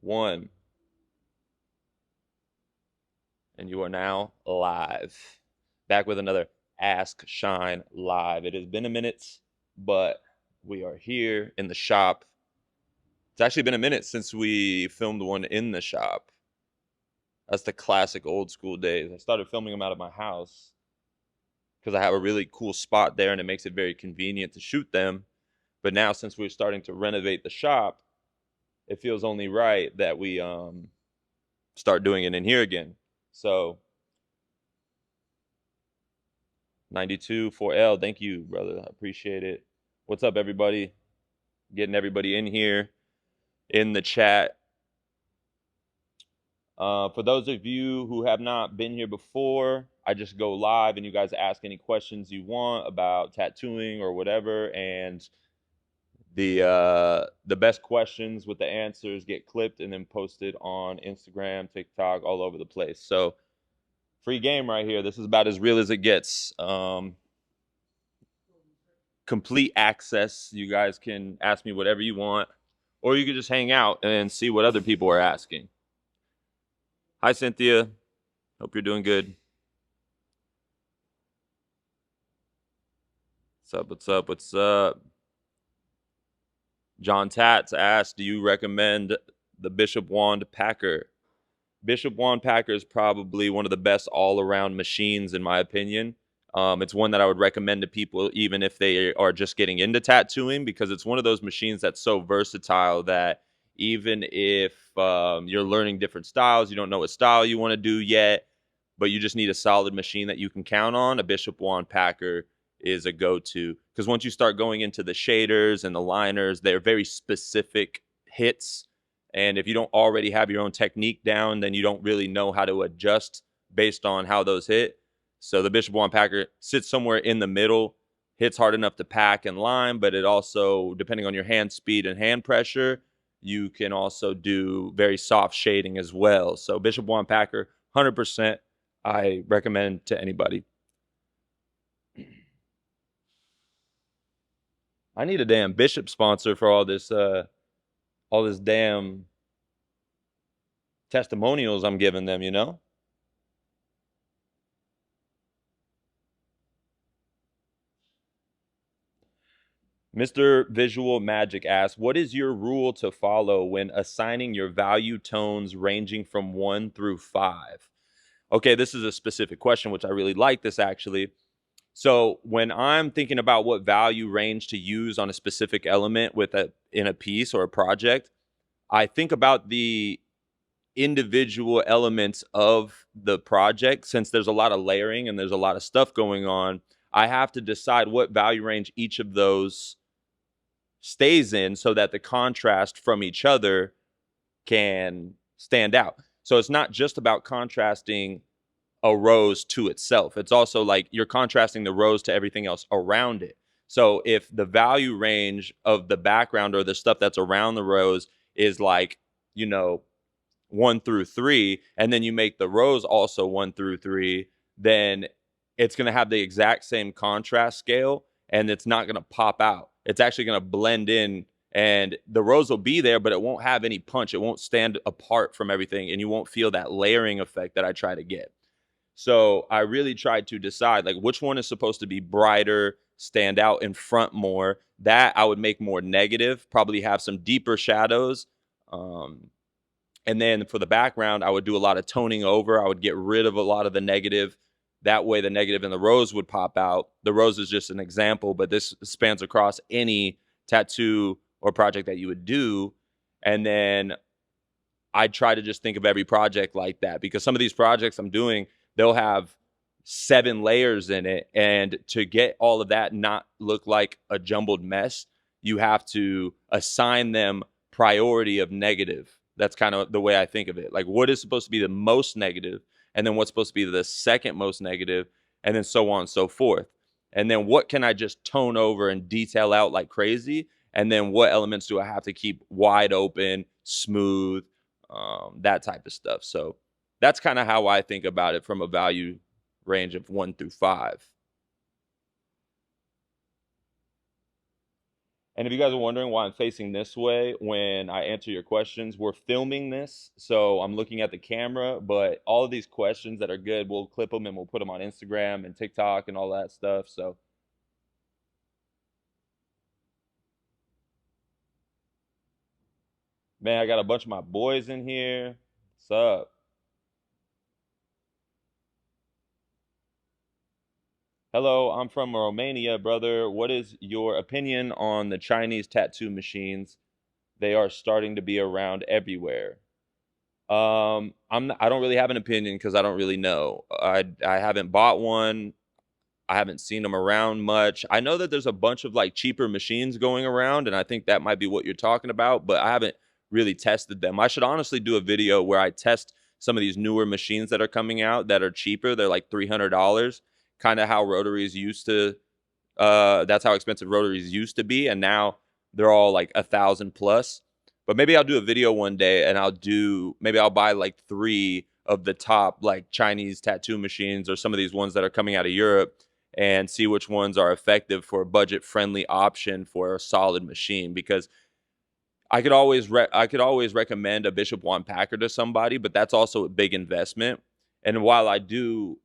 1. And you are now live. Back with another Ask Shine live. It has been a minute, but we are here in the shop. It's actually been a minute since we filmed one in the shop. That's the classic old school days. I started filming them out of my house because I have a really cool spot there and it makes it very convenient to shoot them. But now, since we're starting to renovate the shop, it feels only right that we start doing it in here again. So 92 4L, thank you, brother. I appreciate it. What's up, everybody? Getting everybody in here in the chat. For those of you who have not been here before, I just go live and you guys ask any questions you want about tattooing or whatever, and the best questions with the answers get clipped and then posted on Instagram, TikTok, all over the place. So free game right here. This is about as real as it gets. Complete access. You guys can ask me whatever you want, or you can just hang out and see what other people are asking. Hi, Cynthia. Hope you're doing good. What's up? What's up? What's up? John Tats asked, do you recommend the Bishop Wand Packer? Bishop Wand Packer is probably one of the best all-around machines, in my opinion. It's one that I would recommend to people even if they are just getting into tattooing, because it's one of those machines that's so versatile that even if you're learning different styles, you don't know what style you want to do yet, but you just need a solid machine that you can count on, a Bishop Wand Packer is a go-to. Because once you start going into the shaders and the liners, they're very specific hits. And if you don't already have your own technique down, then you don't really know how to adjust based on how those hit. So the Bishop Wand Packer sits somewhere in the middle, hits hard enough to pack and line, but it also, depending on your hand speed and hand pressure, you can also do very soft shading as well. So Bishop Wand Packer, 100%, I recommend to anybody. I need a damn Bishop sponsor for all this damn testimonials I'm giving them, you know? Mr. Visual Magic asks, what is your rule to follow when assigning your value tones ranging from 1 through 5? Okay, this is a specific question, which I really like this actually. So when I'm thinking about what value range to use on a specific element in a piece or a project, I think about the individual elements of the project. Since there's a lot of layering and there's a lot of stuff going on, I have to decide what value range each of those stays in so that the contrast from each other can stand out. So it's not just about contrasting a rose to itself. It's also like you're contrasting the rose to everything else around it. So if the value range of the background or the stuff that's around the rose is like, 1 through 3, and then you make the rose also 1 through 3, then it's going to have the exact same contrast scale and it's not going to pop out. It's actually going to blend in, and the rose will be there, but it won't have any punch. It won't stand apart from everything, and you won't feel that layering effect that I try to get. So I really tried to decide like which one is supposed to be brighter, stand out in front more. That I would make more negative, probably have some deeper shadows. And then for the background, I would do a lot of toning over. I would get rid of a lot of the negative. That way the negative in the rose would pop out. The rose is just an example, but this spans across any tattoo or project that you would do. And then I try to just think of every project like that, because some of these projects I'm doing, they'll have 7 layers in it. And to get all of that not look like a jumbled mess, you have to assign them priority of negative. That's kind of the way I think of it. Like what is supposed to be the most negative, and then what's supposed to be the second most negative, and then so on and so forth. And then what can I just tone over and detail out like crazy? And then what elements do I have to keep wide open, smooth, that type of stuff. So that's kind of how I think about it from a value range of 1 through 5. And if you guys are wondering why I'm facing this way when I answer your questions, we're filming this. So I'm looking at the camera, but all of these questions that are good, we'll clip them and we'll put them on Instagram and TikTok and all that stuff. So, man, I got a bunch of my boys in here. What's up? Hello, I'm from Romania, brother. What is your opinion on the Chinese tattoo machines? They are starting to be around everywhere. I don't really have an opinion because I don't really know. I haven't bought one. I haven't seen them around much. I know that there's a bunch of like cheaper machines going around, and I think that might be what you're talking about, but I haven't really tested them. I should honestly do a video where I test some of these newer machines that are coming out that are cheaper. They're like $300, kind of how rotaries used to that's how expensive rotaries used to be, and now they're all like 1,000 plus. But maybe I'll do a video one day, and maybe I'll buy like 3 of the top like Chinese tattoo machines or some of these ones that are coming out of Europe, and see which ones are effective for a budget friendly option for a solid machine. Because I could always recommend a Bishop Juan Packer to somebody, but that's also a big investment. And while I do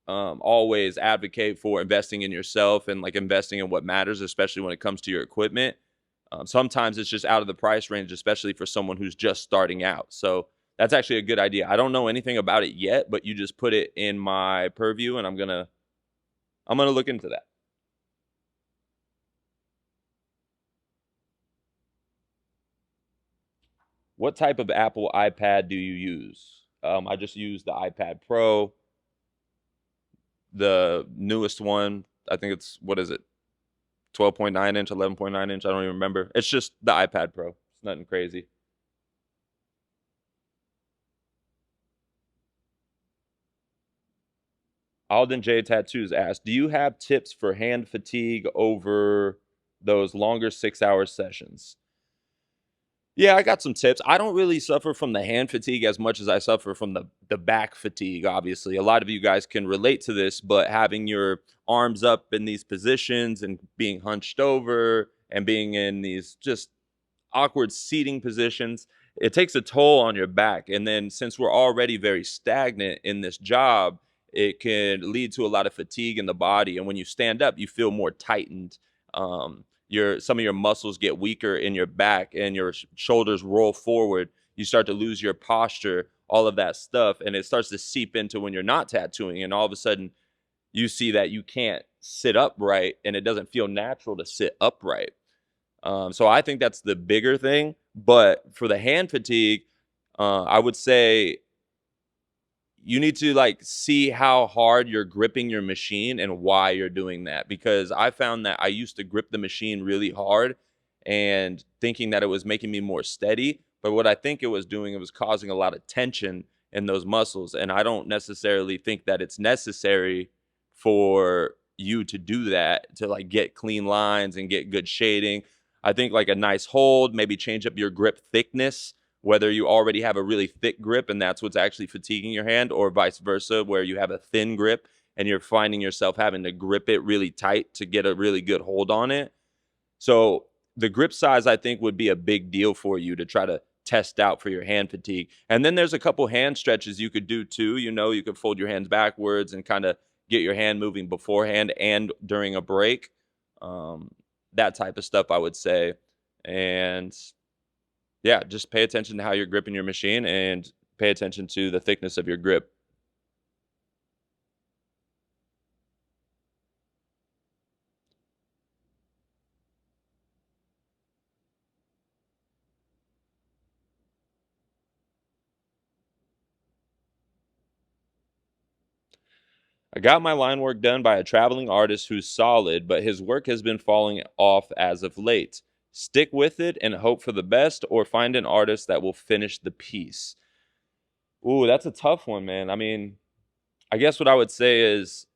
always advocate for investing in yourself and like investing in what matters, especially when it comes to your equipment. Sometimes it's just out of the price range, especially for someone who's just starting out. So that's actually a good idea. I don't know anything about it yet, but you just put it in my purview, and I'm gonna look into that. What type of Apple iPad do you use? I just use the iPad Pro, the newest one. I think it's, what is it, 12.9 inch, 11.9 inch. I don't even remember. It's just the iPad Pro. It's nothing crazy. Alden J Tattoos asked, do you have tips for hand fatigue over those longer 6 hour sessions? Yeah, I got some tips. I don't really suffer from the hand fatigue as much as I suffer from the back fatigue, obviously. A lot of you guys can relate to this, but having your arms up in these positions and being hunched over and being in these just awkward seating positions, it takes a toll on your back. And then since we're already very stagnant in this job, it can lead to a lot of fatigue in the body. And when you stand up, you feel more tightened. Some of your muscles get weaker in your back, and your shoulders roll forward. You start to lose your posture, all of that stuff, and it starts to seep into when you're not tattooing. And all of a sudden, you see that you can't sit upright, and it doesn't feel natural to sit upright. So I think that's the bigger thing. But for the hand fatigue, I would say you need to like see how hard you're gripping your machine and why you're doing that. Because I found that I used to grip the machine really hard and thinking that it was making me more steady. But what I think it was doing, it was causing a lot of tension in those muscles. And I don't necessarily think that it's necessary for you to do that, to like get clean lines and get good shading. I think like a nice hold, maybe change up your grip thickness, whether you already have a really thick grip and that's what's actually fatiguing your hand, or vice versa, where you have a thin grip and you're finding yourself having to grip it really tight to get a really good hold on it. So the grip size, I think, would be a big deal for you to try to test out for your hand fatigue. And then there's a couple hand stretches you could do too. You could fold your hands backwards and kind of get your hand moving beforehand and during a break. That type of stuff, I would say. And yeah, just pay attention to how you're gripping your machine and pay attention to the thickness of your grip. I got my line work done by a traveling artist who's solid, but his work has been falling off as of late. Stick with it and hope for the best, or find an artist that will finish the piece. Ooh, that's a tough one, man. I mean, I guess what I would say is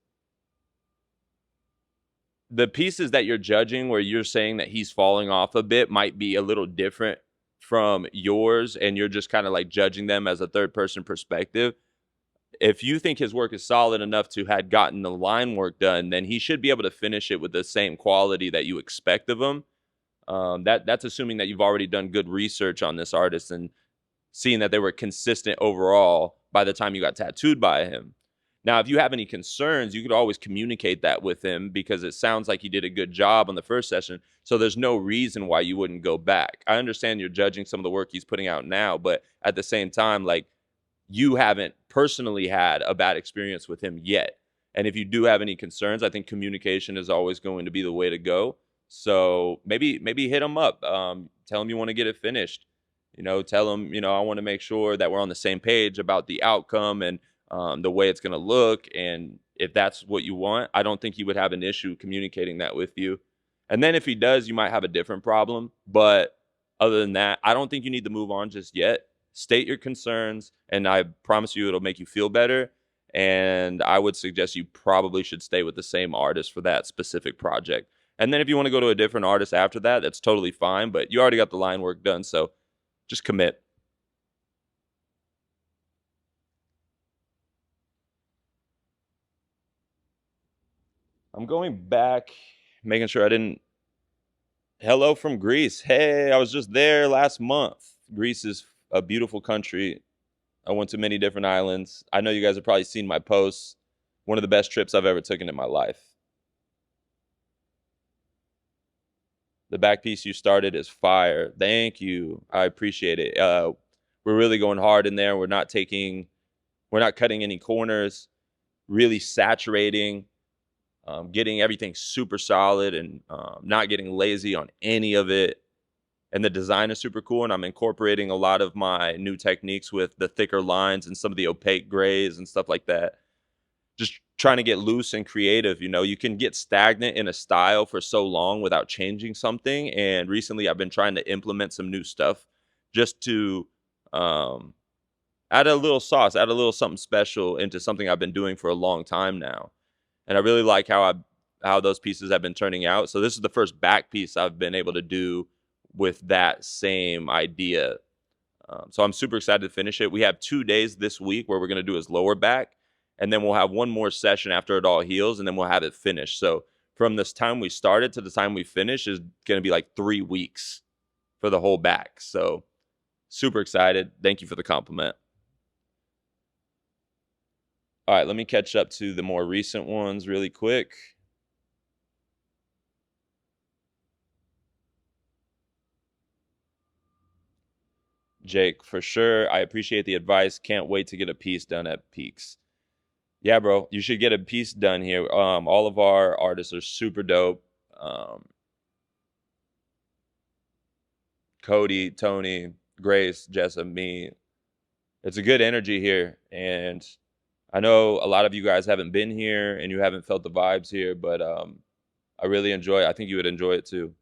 the pieces that you're judging where you're saying that he's falling off a bit might be a little different from yours, and you're just kind of like judging them as a third person perspective. If you think his work is solid enough to had gotten the line work done, then he should be able to finish it with the same quality that you expect of him. That's assuming that you've already done good research on this artist and seeing that they were consistent overall by the time you got tattooed by him. Now, if you have any concerns, you could always communicate that with him because it sounds like he did a good job on the first session. So there's no reason why you wouldn't go back. I understand you're judging some of the work he's putting out now, but at the same time, like, you haven't personally had a bad experience with him yet. And if you do have any concerns, I think communication is always going to be the way to go. So maybe hit him up. Tell him you want to get it finished. Tell him, I want to make sure that we're on the same page about the outcome and the way it's going to look. And if that's what you want, I don't think he would have an issue communicating that with you. And then if he does, you might have a different problem. But other than that, I don't think you need to move on just yet. State your concerns, and I promise you it'll make you feel better. And I would suggest you probably should stay with the same artist for that specific project. And then if you want to go to a different artist after that, that's totally fine. But you already got the line work done, so just commit. I'm going back, making sure I didn't. Hello from Greece. Hey, I was just there last month. Greece is a beautiful country. I went to many different islands. I know you guys have probably seen my posts. One of the best trips I've ever taken in my life. The back piece you started is fire. Thank you. I appreciate it. We're really going hard in there. We're not cutting any corners, really saturating, getting everything super solid and not getting lazy on any of it. And the design is super cool. And I'm incorporating a lot of my new techniques with the thicker lines and some of the opaque grays and stuff like that. Just trying to get loose and creative. You can get stagnant in a style for so long without changing something. And recently I've been trying to implement some new stuff just to add a little sauce, add a little something special into something I've been doing for a long time now. And I really like how those pieces have been turning out. So this is the first back piece I've been able to do with that same idea. So I'm super excited to finish it. We have 2 days this week where we're going to do his lower back, and then we'll have one more session after it all heals, and then we'll have it finished. So from this time we started to the time we finish is going to be like 3 weeks for the whole back. So super excited. Thank you for the compliment. All right, let me catch up to the more recent ones really quick. Jake, for sure. I appreciate the advice. Can't wait to get a piece done at Peaks. Yeah, bro, you should get a piece done here. All of our artists are super dope. Cody, Tony, Grace, Jessa, me. It's a good energy here. And I know a lot of you guys haven't been here and you haven't felt the vibes here, but I really enjoy it. I think you would enjoy it too.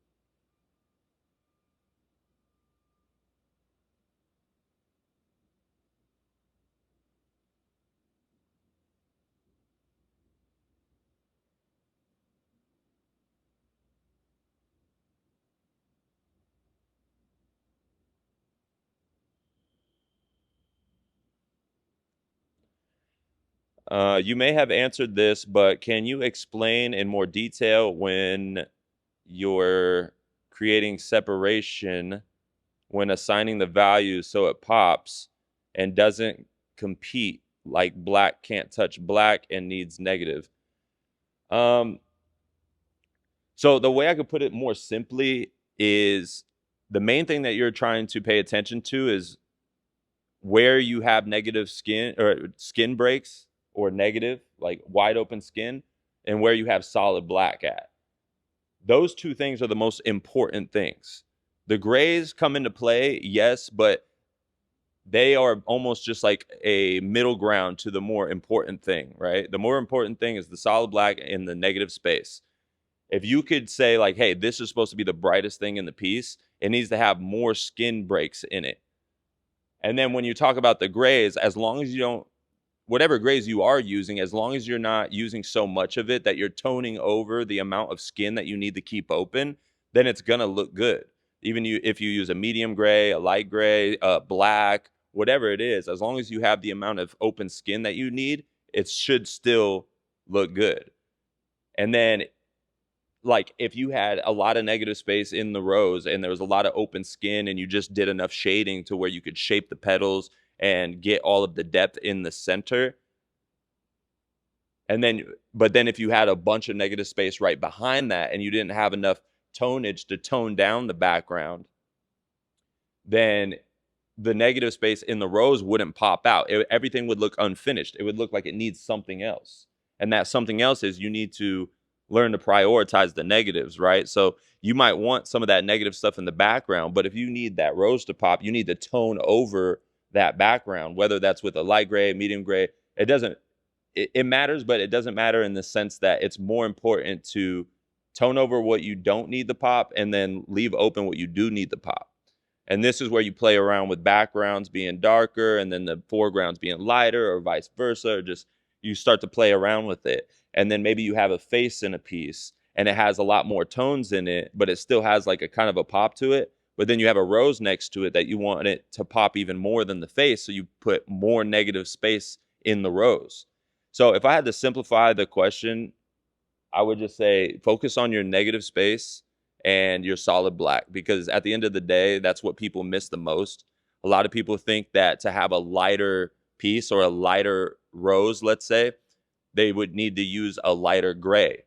You may have answered this, but can you explain in more detail when you're creating separation when assigning the value so it pops and doesn't compete, like black can't touch black and needs negative? Um, so the way I could put it more simply is the main thing that you're trying to pay attention to is where you have negative skin or skin breaks or negative, like wide open skin, and where you have solid black at. Those two things are the most important things. The grays come into play, yes, but they are almost just like a middle ground to the more important thing, right? The more important thing is the solid black in the negative space. If you could say, like, hey, this is supposed to be the brightest thing in the piece, it needs to have more skin breaks in it. And then when you talk about the grays, as long as you don't, whatever grays you are using, as long as you're not using so much of it that you're toning over the amount of skin that you need to keep open, then it's going to look good. Even if you use a medium gray, a light gray, black, whatever it is, as long as you have the amount of open skin that you need, it should still look good. And then like if you had a lot of negative space in the rows and there was a lot of open skin and you just did enough shading to where you could shape the petals and get all of the depth in the center. And then, but then if you had a bunch of negative space right behind that and you didn't have enough tonage to tone down the background, then the negative space in the rows wouldn't pop out. Everything would look unfinished. It would look like it needs something else. And that something else is you need to learn to prioritize the negatives, right? So you might want some of that negative stuff in the background, but if you need that rose to pop, you need to tone over that background, whether that's with a light gray, medium gray. It doesn't, it matters, but it doesn't matter in the sense that it's more important to tone over what you don't need the pop and then leave open what you do need the pop. And this is where you play around with backgrounds being darker and then the foregrounds being lighter or vice versa, or just you start to play around with it. And then maybe you have a face in a piece and it has a lot more tones in it, but it still has like a kind of a pop to it. But then you have a rose next to it that you want it to pop even more than the face. So you put more negative space in the rose. So if I had to simplify the question, I would just say focus on your negative space and your solid black, because at the end of the day, that's what people miss the most. A lot of people think that to have a lighter piece or a lighter rose, let's say, they would need to use a lighter gray.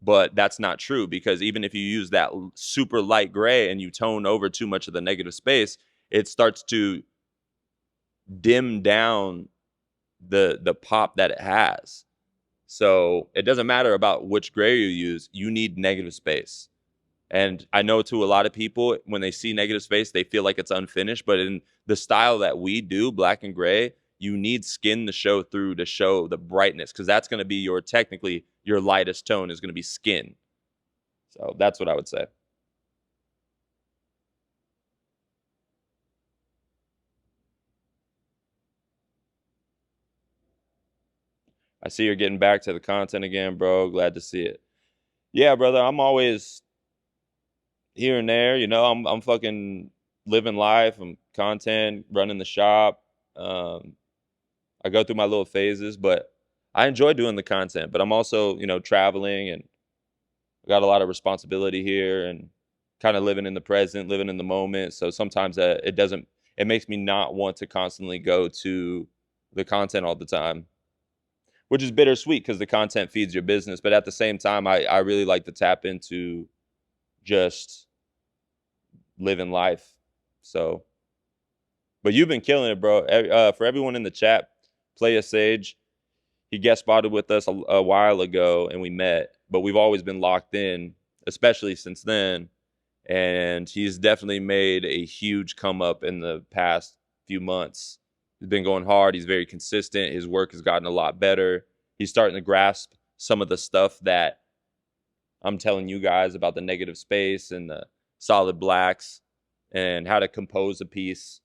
But that's not true, because even if you use that super light gray and you tone over too much of the negative space, it starts to dim down the pop that it has. So it doesn't matter about which gray you use, you need negative space. And I know to a lot of people, when they see negative space, they feel like it's unfinished. But in the style that we do, black and gray, you need skin to show through to show the brightness, because that's going to be technically your lightest tone is going to be skin. So that's what I would say. I see you're getting back to the content again, bro. Glad to see it. Yeah, brother, I'm always here and there. I'm fucking living life. I'm content, running the shop. I go through my little phases, but I enjoy doing the content. But I'm also, traveling, and I got a lot of responsibility here and kind of living in the present, living in the moment. So sometimes it makes me not want to constantly go to the content all the time, which is bittersweet because the content feeds your business. But at the same time, I really like to tap into just living life. So, but you've been killing it, bro. For everyone in the chat, Play a Sage, he guest spotted with us a while ago and we met, but we've always been locked in, especially since then. And he's definitely made a huge come up in the past few months. He's been going hard. He's very consistent. His work has gotten a lot better. He's starting to grasp some of the stuff that I'm telling you guys about, the negative space and the solid blacks and how to compose a piece.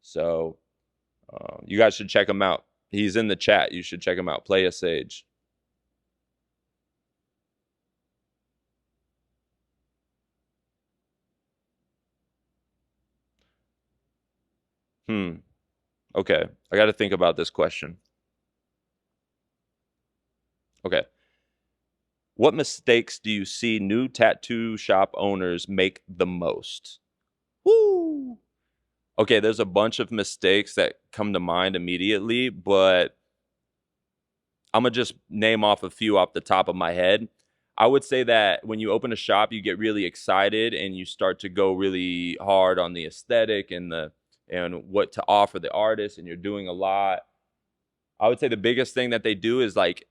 So you guys should check him out. He's in the chat. You should check him out. Play a Sage. Okay. I got to think about this question. Okay. What mistakes do you see new tattoo shop owners make the most? Woo! Okay, there's a bunch of mistakes that come to mind immediately, but I'm going to just name off a few off the top of my head. I would say that when you open a shop, you get really excited and you start to go really hard on the aesthetic and what to offer the artist, and you're doing a lot. I would say the biggest thing that they do is like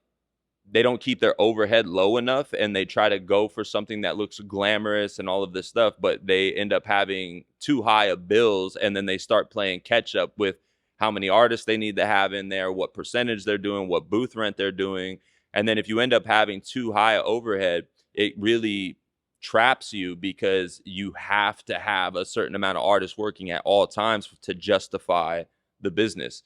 they don't keep their overhead low enough, and they try to go for something that looks glamorous and all of this stuff, but they end up having too high of bills, and then they start playing catch up with how many artists they need to have in there, what percentage they're doing, what booth rent they're doing. And then if you end up having too high overhead, it really traps you, because you have to have a certain amount of artists working at all times to justify the business.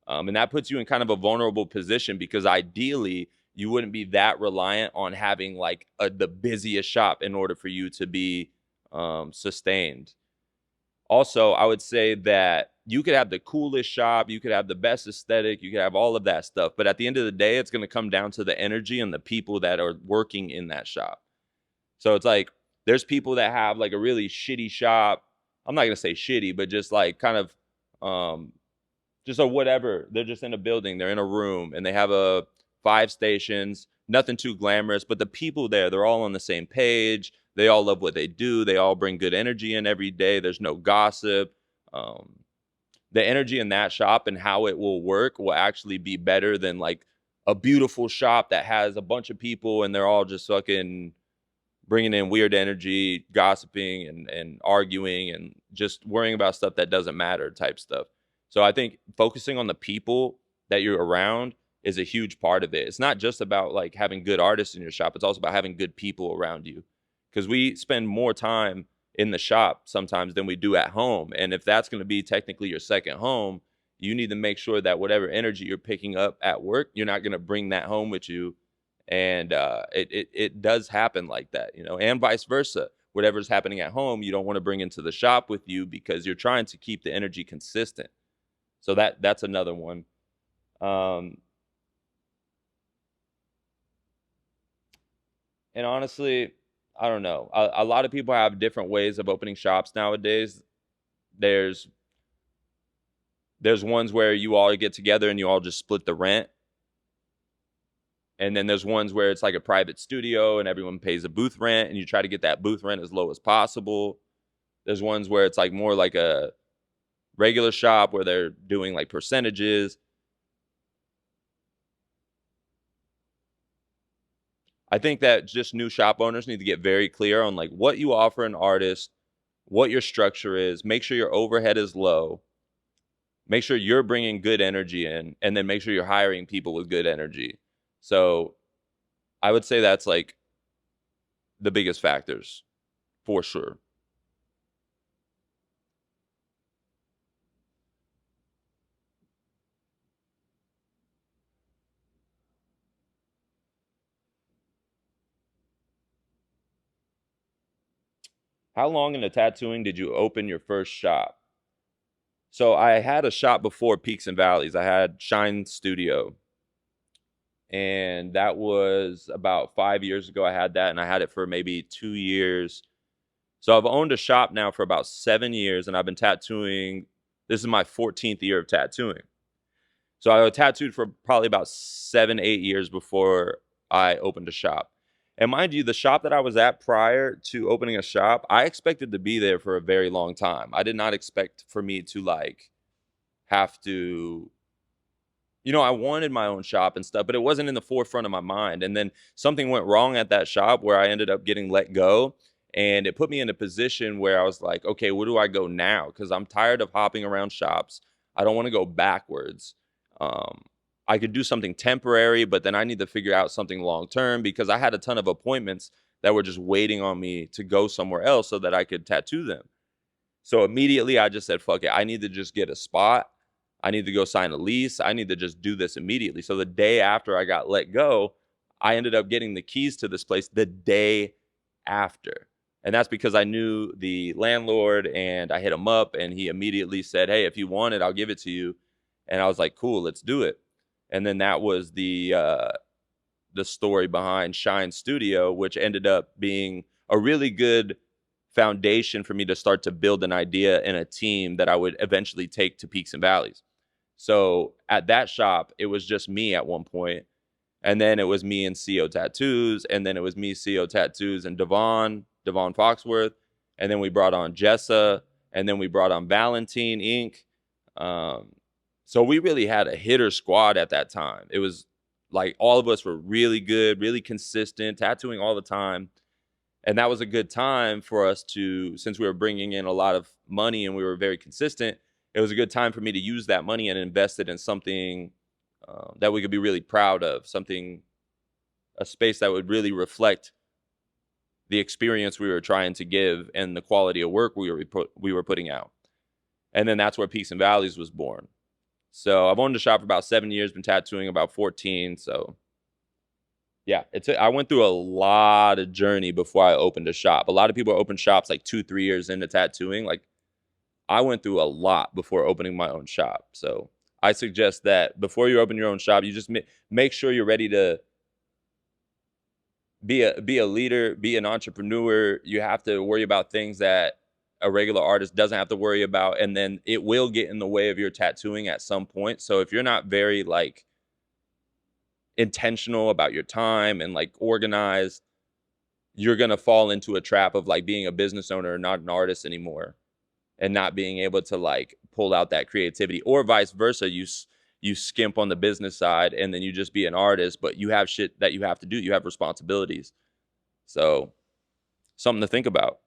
And that puts you in kind of a vulnerable position, because ideally you wouldn't be that reliant on having like the busiest shop in order for you to be sustained. Also, I would say that you could have the coolest shop, you could have the best aesthetic, you could have all of that stuff. But at the end of the day, it's going to come down to the energy and the people that are working in that shop. So it's like there's people that have like a really shitty shop. I'm not gonna say shitty, but just like kind of just a whatever. They're just in a building, they're in a room, and they have a 5 stations, nothing too glamorous, but the people there, they're all on the same page. They all love what they do. They all bring good energy in every day. There's no gossip. Um, the energy in that shop and how it will work will actually be better than like a beautiful shop that has a bunch of people and they're all just fucking bringing in weird energy, gossiping and arguing and just worrying about stuff that doesn't matter type stuff. So I think focusing on the people that you're around is a huge part of it. It's not just about like having good artists in your shop. It's also about having good people around you, because we spend more time in the shop sometimes than we do at home. And if that's going to be technically your second home, you need to make sure that whatever energy you're picking up at work, you're not going to bring that home with you. And it does happen like that, you know, and vice versa. Whatever's happening at home, you don't want to bring into the shop with you because you're trying to keep the energy consistent. So that's another one. And honestly, I don't know. A lot of people have different ways of opening shops nowadays. There's ones where you all get together and you all just split the rent. And then there's ones where it's like a private studio and everyone pays a booth rent and you try to get that booth rent as low as possible. There's ones where it's like more like a regular shop where they're doing like percentages. I think that just new shop owners need to get very clear on like what you offer an artist, what your structure is, make sure your overhead is low, make sure you're bringing good energy in, and then make sure you're hiring people with good energy. So I would say that's like the biggest factors for sure. How long into tattooing did you open your first shop? So I had a shop before Peaks and Valleys. I had Shine Studio, and that was about 5 years ago. I had that, and I had it for maybe 2 years. So I've owned a shop now for about 7 years, and I've been tattooing. This is my 14th year of tattooing. So I tattooed for probably about 7, 8 years before I opened a shop. And mind you, the shop that I was at prior to opening a shop, I expected to be there for a very long time. I did not expect for me to like have to, you know, I wanted my own shop and stuff, but it wasn't in the forefront of my mind. And then something went wrong at that shop where I ended up getting let go. And it put me in a position where I was like, okay, where do I go now? Because I'm tired of hopping around shops. I don't want to go backwards. Um, I could do something temporary, but then I need to figure out something long term because I had a ton of appointments that were just waiting on me to go somewhere else so that I could tattoo them. So immediately I just said, fuck it. I need to just get a spot. I need to go sign a lease. I need to just do this immediately. So the day after I got let go, I ended up getting the keys to this place the day after. And that's because I knew the landlord and I hit him up and he immediately said, hey, if you want it, I'll give it to you. And I was like, cool, let's do it. And then that was the story behind Shine Studio, which ended up being a really good foundation for me to start to build an idea and a team that I would eventually take to Peaks and Valleys. So at that shop, it was just me at one point, and then it was me and CO Tattoos, and then it was me, CO Tattoos, and Devon Foxworth, and then we brought on Jessa, and then we brought on Valentine Inc. So we really had a hitter squad at that time. It was like all of us were really good, really consistent, tattooing all the time. And that was a good time for us to, since we were bringing in a lot of money and we were very consistent, it was a good time for me to use that money and invest it in something that we could be really proud of, something, a space that would really reflect the experience we were trying to give and the quality of work we were putting out. And then that's where Peaks and Valleys was born. So I've owned the shop for about 7 years, been tattooing about 14. So yeah, I went through a lot of journey before I opened a shop. A lot of people open shops like 2, 3 years into tattooing. Like I went through a lot before opening my own shop. So I suggest that before you open your own shop, you just make sure you're ready to be a leader, be an entrepreneur. You have to worry about things that a regular artist doesn't have to worry about, and then it will get in the way of your tattooing at some point. So if you're not very like intentional about your time and like organized, you're going to fall into a trap of like being a business owner and not an artist anymore, and not being able to like pull out that creativity, or vice versa. You skimp on the business side and then you just be an artist, but you have shit that you have to do. You have responsibilities. So something to think about.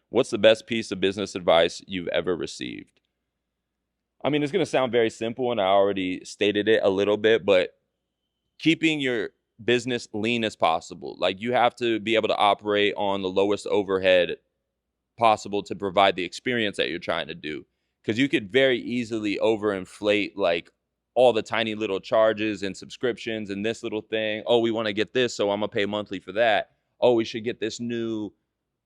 What's the best piece of business advice you've ever received? I mean, it's going to sound very simple, and I already stated it a little bit, but keeping your business lean as possible. Like, you have to be able to operate on the lowest overhead possible to provide the experience that you're trying to do. Because you could very easily overinflate like all the tiny little charges and subscriptions and this little thing. Oh, we want to get this, so I'm gonna pay monthly for that. Oh, we should get this new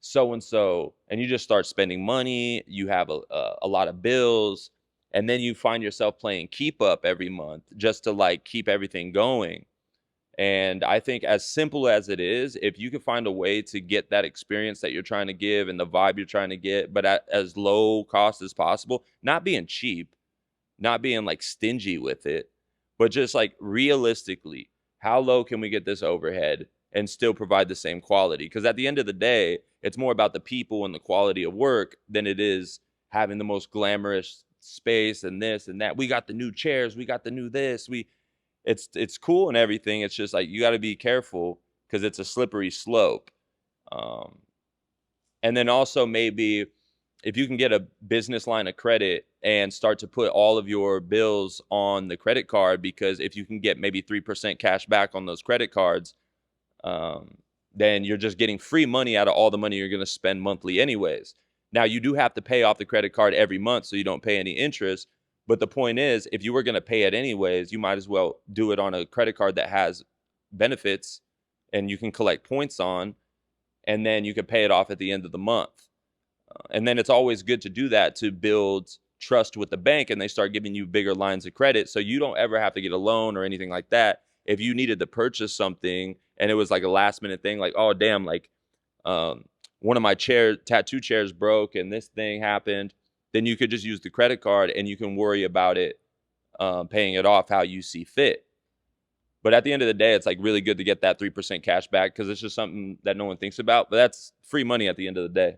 so and so, and you just start spending money. You have a lot of bills, and then you find yourself playing keep up every month just to like keep everything going. And I think, as simple as it is, if you can find a way to get that experience that you're trying to give and the vibe you're trying to get, but at as low cost as possible, not being cheap, not being like stingy with it, but just like realistically, how low can we get this overhead and still provide the same quality? Because at the end of the day, it's more about the people and the quality of work than it is having the most glamorous space and this and that. We got the new chairs, we got the new this, it's cool and everything. It's just like you got to be careful because it's a slippery slope. Um, and then also, maybe if you can get a business line of credit and start to put all of your bills on the credit card, because if you can get maybe 3% cash back on those credit cards, um, then you're just getting free money out of all the money you're going to spend monthly anyways. Now, you do have to pay off the credit card every month so you don't pay any interest. But the point is, if you were going to pay it anyways, you might as well do it on a credit card that has benefits and you can collect points on, and then you can pay it off at the end of the month. And then it's always good to do that to build trust with the bank, and they start giving you bigger lines of credit so you don't ever have to get a loan or anything like that. If you needed to purchase something and it was like a last minute thing, like, oh damn, like one of my tattoo chairs broke and this thing happened, then you could just use the credit card and you can worry about it, paying it off how you see fit. But at the end of the day, it's like really good to get that 3% cash back, because it's just something that no one thinks about, but that's free money at the end of the day.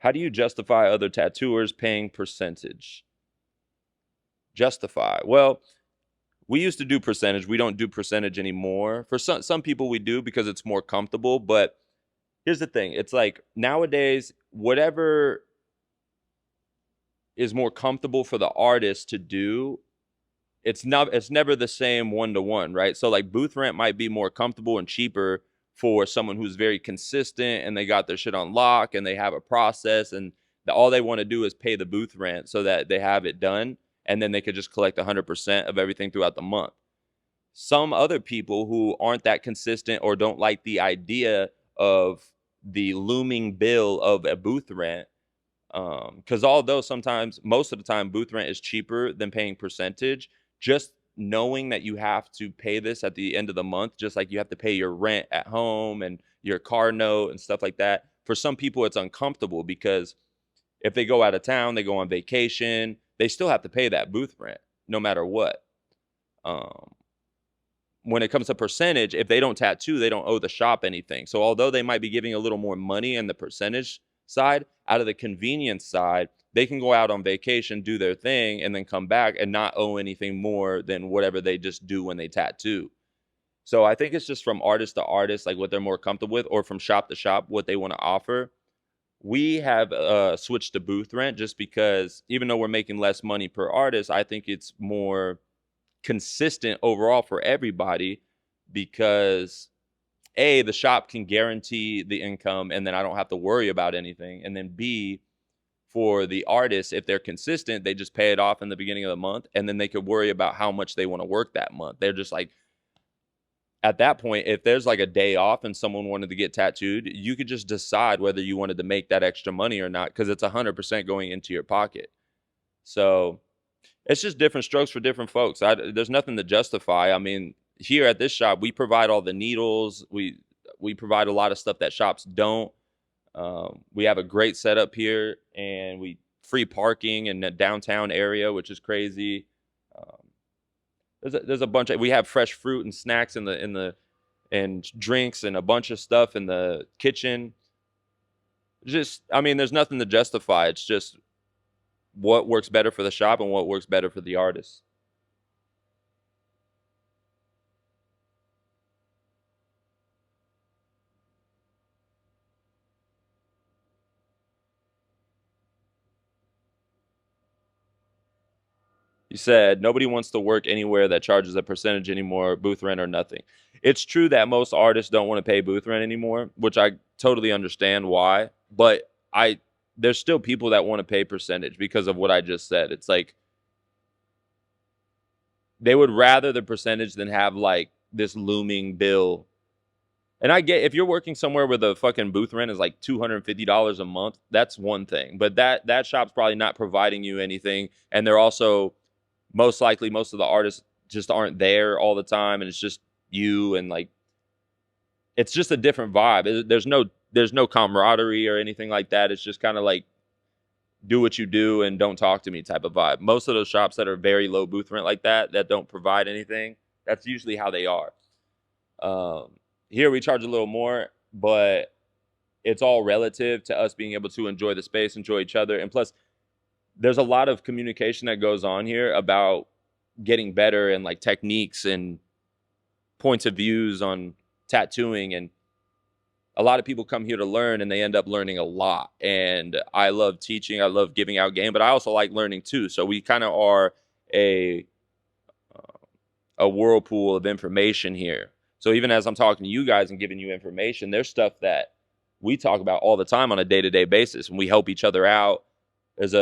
How do you justify other tattooers paying percentage? Justify. Well, we used to do percentage. We don't do percentage anymore. For some people we do because it's more comfortable, but here's the thing. It's like nowadays, whatever is more comfortable for the artist to do, it's never the same one to one, right? So like booth rent might be more comfortable and cheaper for someone who's very consistent and they got their shit on lock and they have a process, and all they want to do is pay the booth rent so that they have it done, and then they could just collect 100% of everything throughout the month. Some other people who aren't that consistent or don't like the idea of the looming bill of a booth rent, because although sometimes, most of the time, booth rent is cheaper than paying percentage, just knowing that you have to pay this at the end of the month, just like you have to pay your rent at home and your car note and stuff like that, for some people it's uncomfortable, because if they go out of town, they go on vacation, they still have to pay that booth rent no matter what. um, when it comes to percentage, if they don't tattoo, they don't owe the shop anything. So although they might be giving a little more money in the percentage side, out of the convenience side, they can go out on vacation, do their thing, and then come back and not owe anything more than whatever they just do when they tattoo. So I think it's just from artist to artist, like what they're more comfortable with, or from shop to shop, what they want to offer. We have switched to booth rent just because, even though we're making less money per artist, I think it's more consistent overall for everybody, because A, the shop can guarantee the income and then I don't have to worry about anything. And then B, for the artists, if they're consistent, they just pay it off in the beginning of the month and then they could worry about how much they want to work that month. They're just like, at that point, if there's like a day off and someone wanted to get tattooed, you could just decide whether you wanted to make that extra money or not, because it's 100% going into your pocket. So it's just different strokes for different folks. There's nothing to justify. I mean, here at this shop, we provide all the needles. We provide a lot of stuff that shops don't. We have a great setup here, and we free parking in the downtown area, which is crazy. There's a bunch of, we have fresh fruit and snacks and drinks and a bunch of stuff in the kitchen. Just, I mean, there's nothing to justify. It's just what works better for the shop and what works better for the artist. You said nobody wants to work anywhere that charges a percentage anymore, booth rent or nothing. It's true that most artists don't want to pay booth rent anymore, which I totally understand why. But there's still people that want to pay percentage because of what I just said. It's like they would rather the percentage than have like this looming bill. And I get, if you're working somewhere where the fucking booth rent is like $250 a month, that's one thing. But that shop's probably not providing you anything, and they're also most likely, most of the artists just aren't there all the time, and it's just you, and like it's just a different vibe. There's no camaraderie or anything like that. It's just kind of like do what you do and don't talk to me type of vibe. Most of those shops that are very low booth rent like that don't provide anything, that's usually how they are. Here we charge a little more, but it's all relative to us being able to enjoy the space, enjoy each other. And plus, there's a lot of communication that goes on here about getting better and like techniques and points of views on tattooing. And a lot of people come here to learn, and they end up learning a lot. And I love teaching. I love giving out game, but I also like learning too. So we kind of are a whirlpool of information here. So even as I'm talking to you guys and giving you information, there's stuff that we talk about all the time on a day-to-day basis, and we help each other out. There's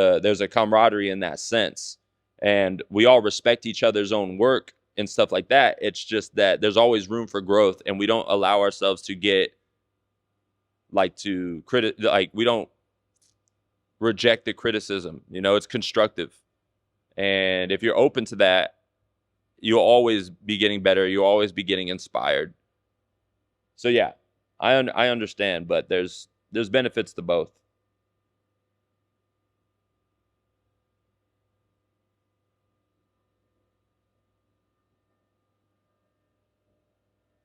a camaraderie in that sense, and we all respect each other's own work and stuff like that. It's just that there's always room for growth, and we don't allow ourselves to get we don't reject the criticism. You know, it's constructive, and if you're open to that, you'll always be getting better. You'll always be getting inspired. So yeah, I understand, but there's benefits to both.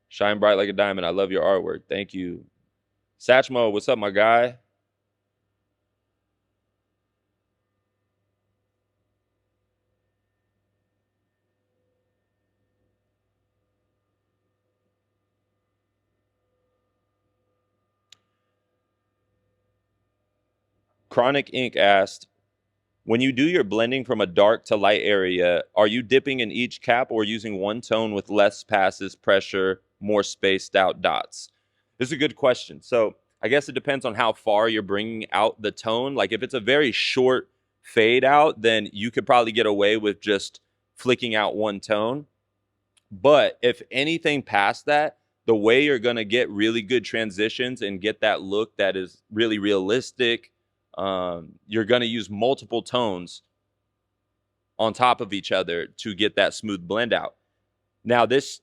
Shine bright like a diamond. I love your artwork. Thank you. Satchmo, what's up, my guy? Chronic Ink asked, when you do your blending from a dark to light area, are you dipping in each cap or using one tone with less passes, pressure, more spaced out dots? This is a good question. So I guess it depends on how far you're bringing out the tone. Like if it's a very short fade out, then you could probably get away with just flicking out one tone. But if anything past that, the way you're going to get really good transitions and get that look that is really realistic, you're going to use multiple tones on top of each other to get that smooth blend out. Now, this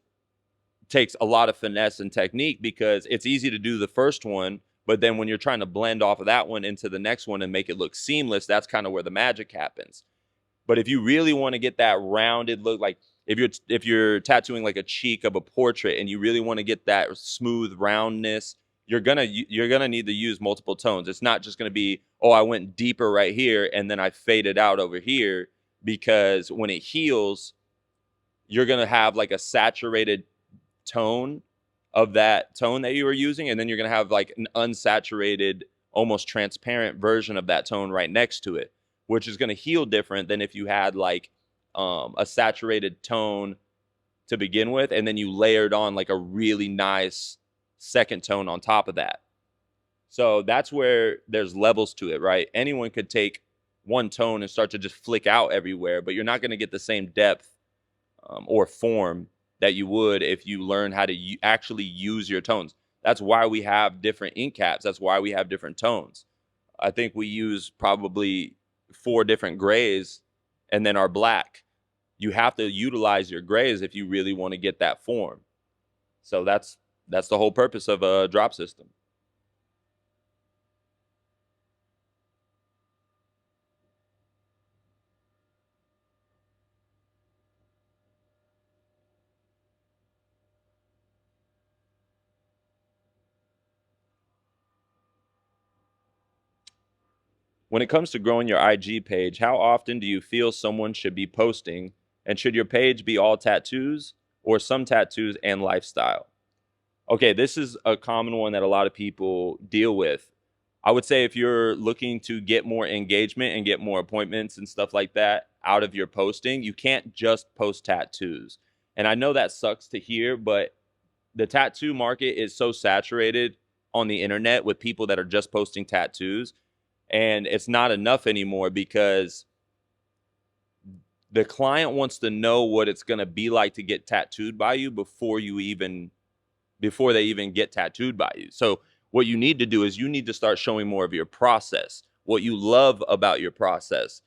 takes a lot of finesse and technique because it's easy to do the first one, but then when you're trying to blend off of that one into the next one and make it look seamless, that's kind of where the magic happens. But if you really want to get that rounded look, like if you're tattooing like a cheek of a portrait and you really want to get that smooth roundness, you're gonna need to use multiple tones. It's not just gonna be, oh, I went deeper right here and then I faded out over here, because when it heals, you're gonna have like a saturated tone of that tone that you were using, and then you're gonna have like an unsaturated, almost transparent version of that tone right next to it, which is gonna heal different than if you had like a saturated tone to begin with, and then you layered on like a really nice second tone on top of that. So that's where there's levels to it, right? Anyone could take one tone and start to just flick out everywhere, but you're not going to get the same depth or form that you would if you learn how to actually use your tones. That's why we have different ink caps. That's why we have different tones. I think we use probably 4 different grays and then our black. You have to utilize your grays if you really want to get that form. So that's the whole purpose of a drop system. When it comes to growing your IG page, how often do you feel someone should be posting? And should your page be all tattoos or some tattoos and lifestyle? Okay, this is a common one that a lot of people deal with. I would say if you're looking to get more engagement and get more appointments and stuff like that out of your posting, you can't just post tattoos. And I know that sucks to hear, but the tattoo market is so saturated on the internet with people that are just posting tattoos. And it's not enough anymore because the client wants to know what it's going to be like to get tattooed by you before they even get tattooed by you. So what you need to do is you need to start showing more of your process, what you love about your process,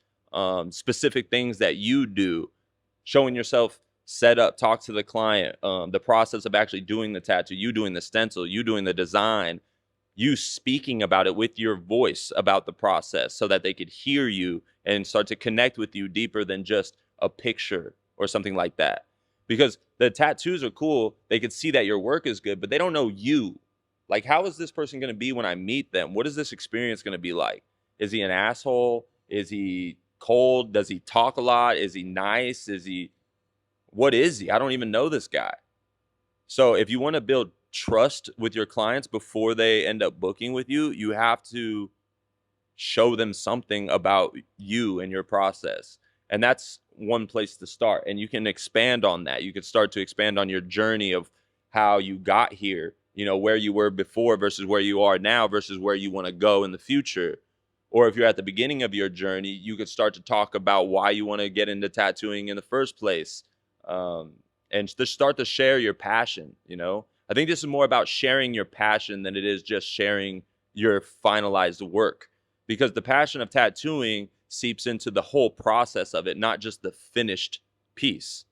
specific things that you do, showing yourself set up, talk to the client, the process of actually doing the tattoo, you doing the stencil, you doing the design, you speaking about it with your voice about the process so that they could hear you and start to connect with you deeper than just a picture or something like that. Because the tattoos are cool. They could see that your work is good, but they don't know you. Like, how is this person going to be when I meet them? What is this experience going to be like? Is he an asshole? Is he cold? Does he talk a lot? Is he nice? What is he? I don't even know this guy. So if you want to build trust with your clients before they end up booking with you, you have to show them something about you and your process. And that's one place to start. And you can expand on that. You could start to expand on your journey of how you got here, where you were before versus where you are now versus where you want to go in the future. Or if you're at the beginning of your journey, you could start to talk about why you want to get into tattooing in the first place. And just start to share your passion. I think this is more about sharing your passion than it is just sharing your finalized work, because the passion of tattooing seeps into the whole process of it, not just the finished piece.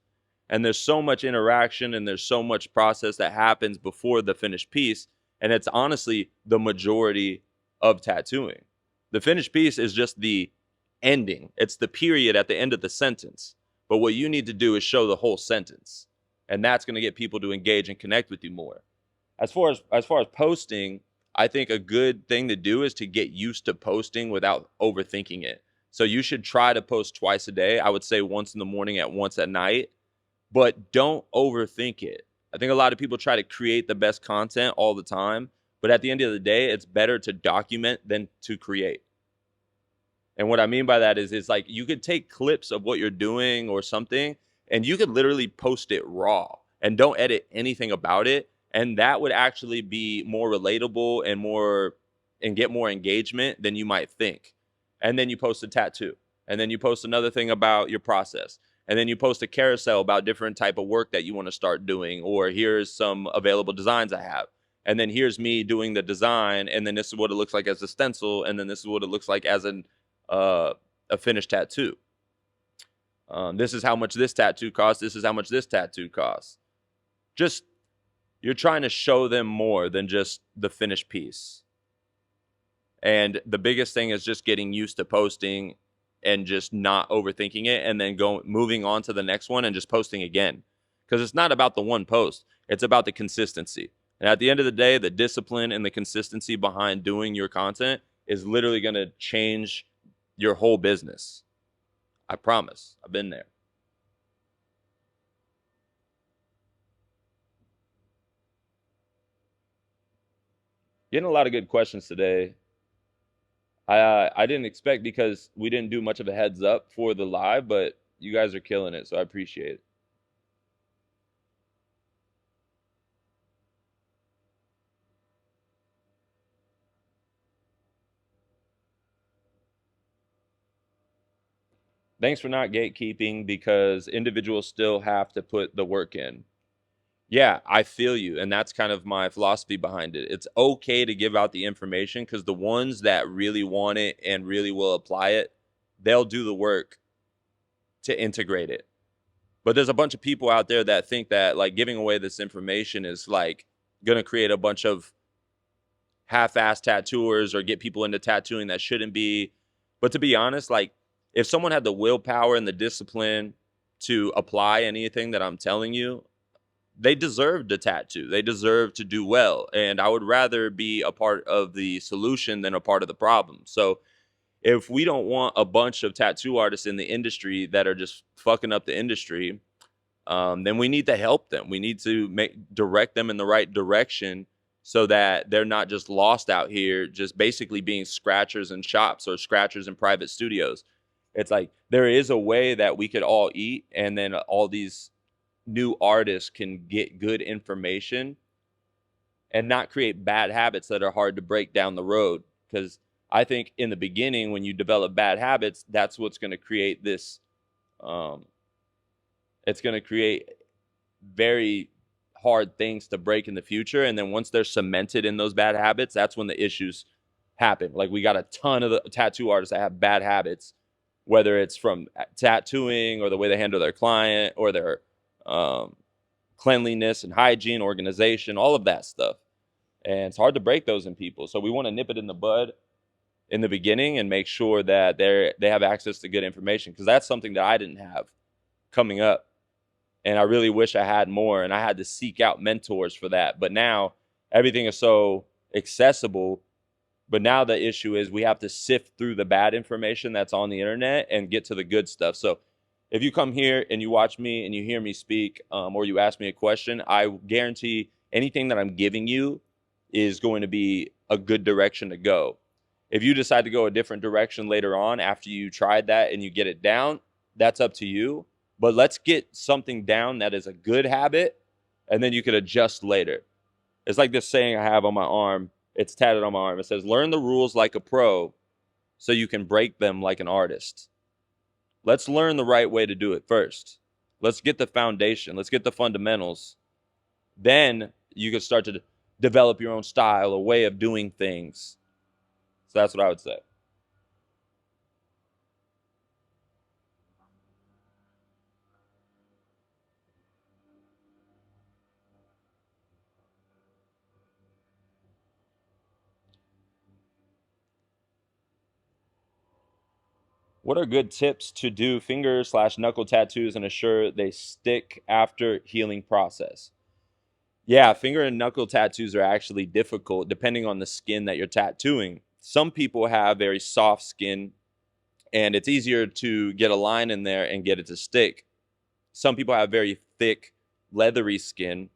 And there's so much interaction and there's so much process that happens before the finished piece. And it's honestly the majority of tattooing. The finished piece is just the ending. It's the period at the end of the sentence. But what you need to do is show the whole sentence. And that's going to get people to engage and connect with you more. As far as posting, I think a good thing to do is to get used to posting without overthinking it. So you should try to post twice a day. I would say once in the morning and once at night, but don't overthink it. I think a lot of people try to create the best content all the time, but at the end of the day, it's better to document than to create. And what I mean by that is, it's like you could take clips of what you're doing or something, and you could literally post it raw and don't edit anything about it. And that would actually be more relatable and get more engagement than you might think. And then you post a tattoo, and then you post another thing about your process, and then you post a carousel about different type of work that you want to start doing, or here's some available designs I have. And then here's me doing the design, and then this is what it looks like as a stencil, and then this is what it looks like as a finished tattoo. This is how much this tattoo costs. This is how much this tattoo costs. Just, you're trying to show them more than just the finished piece. And the biggest thing is just getting used to posting and just not overthinking it, and then moving on to the next one and just posting again. Because it's not about the one post. It's about the consistency. And at the end of the day, the discipline and the consistency behind doing your content is literally going to change your whole business. I promise. I've been there. Getting a lot of good questions today. I didn't expect, because we didn't do much of a heads up for the live, but you guys are killing it, so I appreciate it. Thanks for not gatekeeping, because individuals still have to put the work in. Yeah, I feel you. And that's kind of my philosophy behind it. It's okay to give out the information, because the ones that really want it and really will apply it, they'll do the work to integrate it. But there's a bunch of people out there that think that like giving away this information is like going to create a bunch of half-ass tattooers or get people into tattooing that shouldn't be. But to be honest, like if someone had the willpower and the discipline to apply anything that I'm telling you, they deserve to tattoo. They deserve to do well. And I would rather be a part of the solution than a part of the problem. So if we don't want a bunch of tattoo artists in the industry that are just fucking up the industry, then we need to help them. We need to direct them in the right direction so that they're not just lost out here, just basically being scratchers in shops or scratchers in private studios. It's like there is a way that we could all eat, and then all these new artists can get good information and not create bad habits that are hard to break down the road. Because I think in the beginning, when you develop bad habits, that's what's going to create this. It's going to create very hard things to break in the future. And then once they're cemented in those bad habits, that's when the issues happen. Like we got a ton of the tattoo artists that have bad habits, whether it's from tattooing or the way they handle their client or their cleanliness and hygiene, organization, all of that stuff. And it's hard to break those in people. So we want to nip it in the bud in the beginning and make sure that they have access to good information, because that's something that I didn't have coming up. And I really wish I had more, and I had to seek out mentors for that. But now everything is so accessible. But now the issue is we have to sift through the bad information that's on the internet and get to the good stuff. So if you come here and you watch me and you hear me speak, or you ask me a question, I guarantee anything that I'm giving you is going to be a good direction to go. If you decide to go a different direction later on after you tried that and you get it down, that's up to you. But let's get something down that is a good habit, and then you could adjust later. It's like this saying I have on my arm. It's tatted on my arm. It says, learn the rules like a pro so you can break them like an artist. Let's learn the right way to do it first. Let's get the foundation. Let's get the fundamentals. Then you can start to develop your own style, a way of doing things. So that's what I would say. What are good tips to do finger/knuckle tattoos and assure they stick after healing process? Yeah, finger and knuckle tattoos are actually difficult depending on the skin that you're tattooing. Some people have very soft skin, and it's easier to get a line in there and get it to stick. Some people have very thick, leathery skin.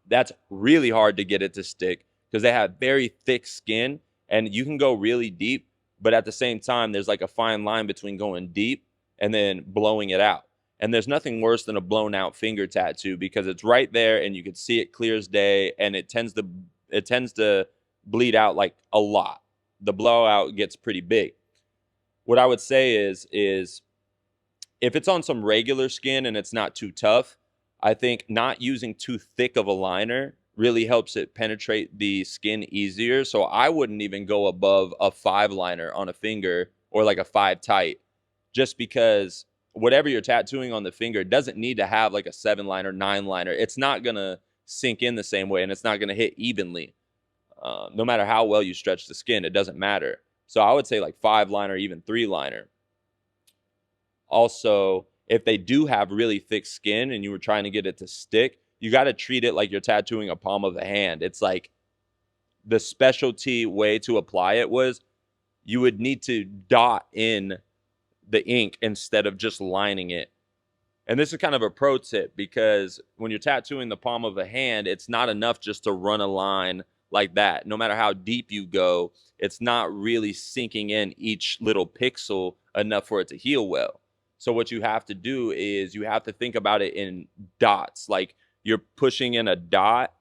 That's really hard to get it to stick because they have very thick skin, and you can go really deep, but at the same time, there's like a fine line between going deep and then blowing it out. And there's nothing worse than a blown out finger tattoo, because it's right there and you can see it clear as day, and it tends to bleed out like a lot. The blowout gets pretty big. What I would say is if it's on some regular skin and it's not too tough, I think not using too thick of a liner really helps it penetrate the skin easier. So I wouldn't even go above a 5 liner on a finger, or like a 5 tight, just because whatever you're tattooing on the finger doesn't need to have like a 7 liner, 9 liner. It's not going to sink in the same way, and it's not going to hit evenly. No matter how well you stretch the skin, it doesn't matter. So I would say like 5 liner, even 3 liner. Also, if they do have really thick skin and you were trying to get it to stick, you got to treat it like you're tattooing a palm of the hand. It's like the specialty way to apply it was you would need to dot in the ink instead of just lining it. And this is kind of a pro tip, because when you're tattooing the palm of a hand, it's not enough just to run a line like that. No matter how deep you go, it's not really sinking in each little pixel enough for it to heal well. So what you have to do is you have to think about it in dots. Like you're pushing in a dot,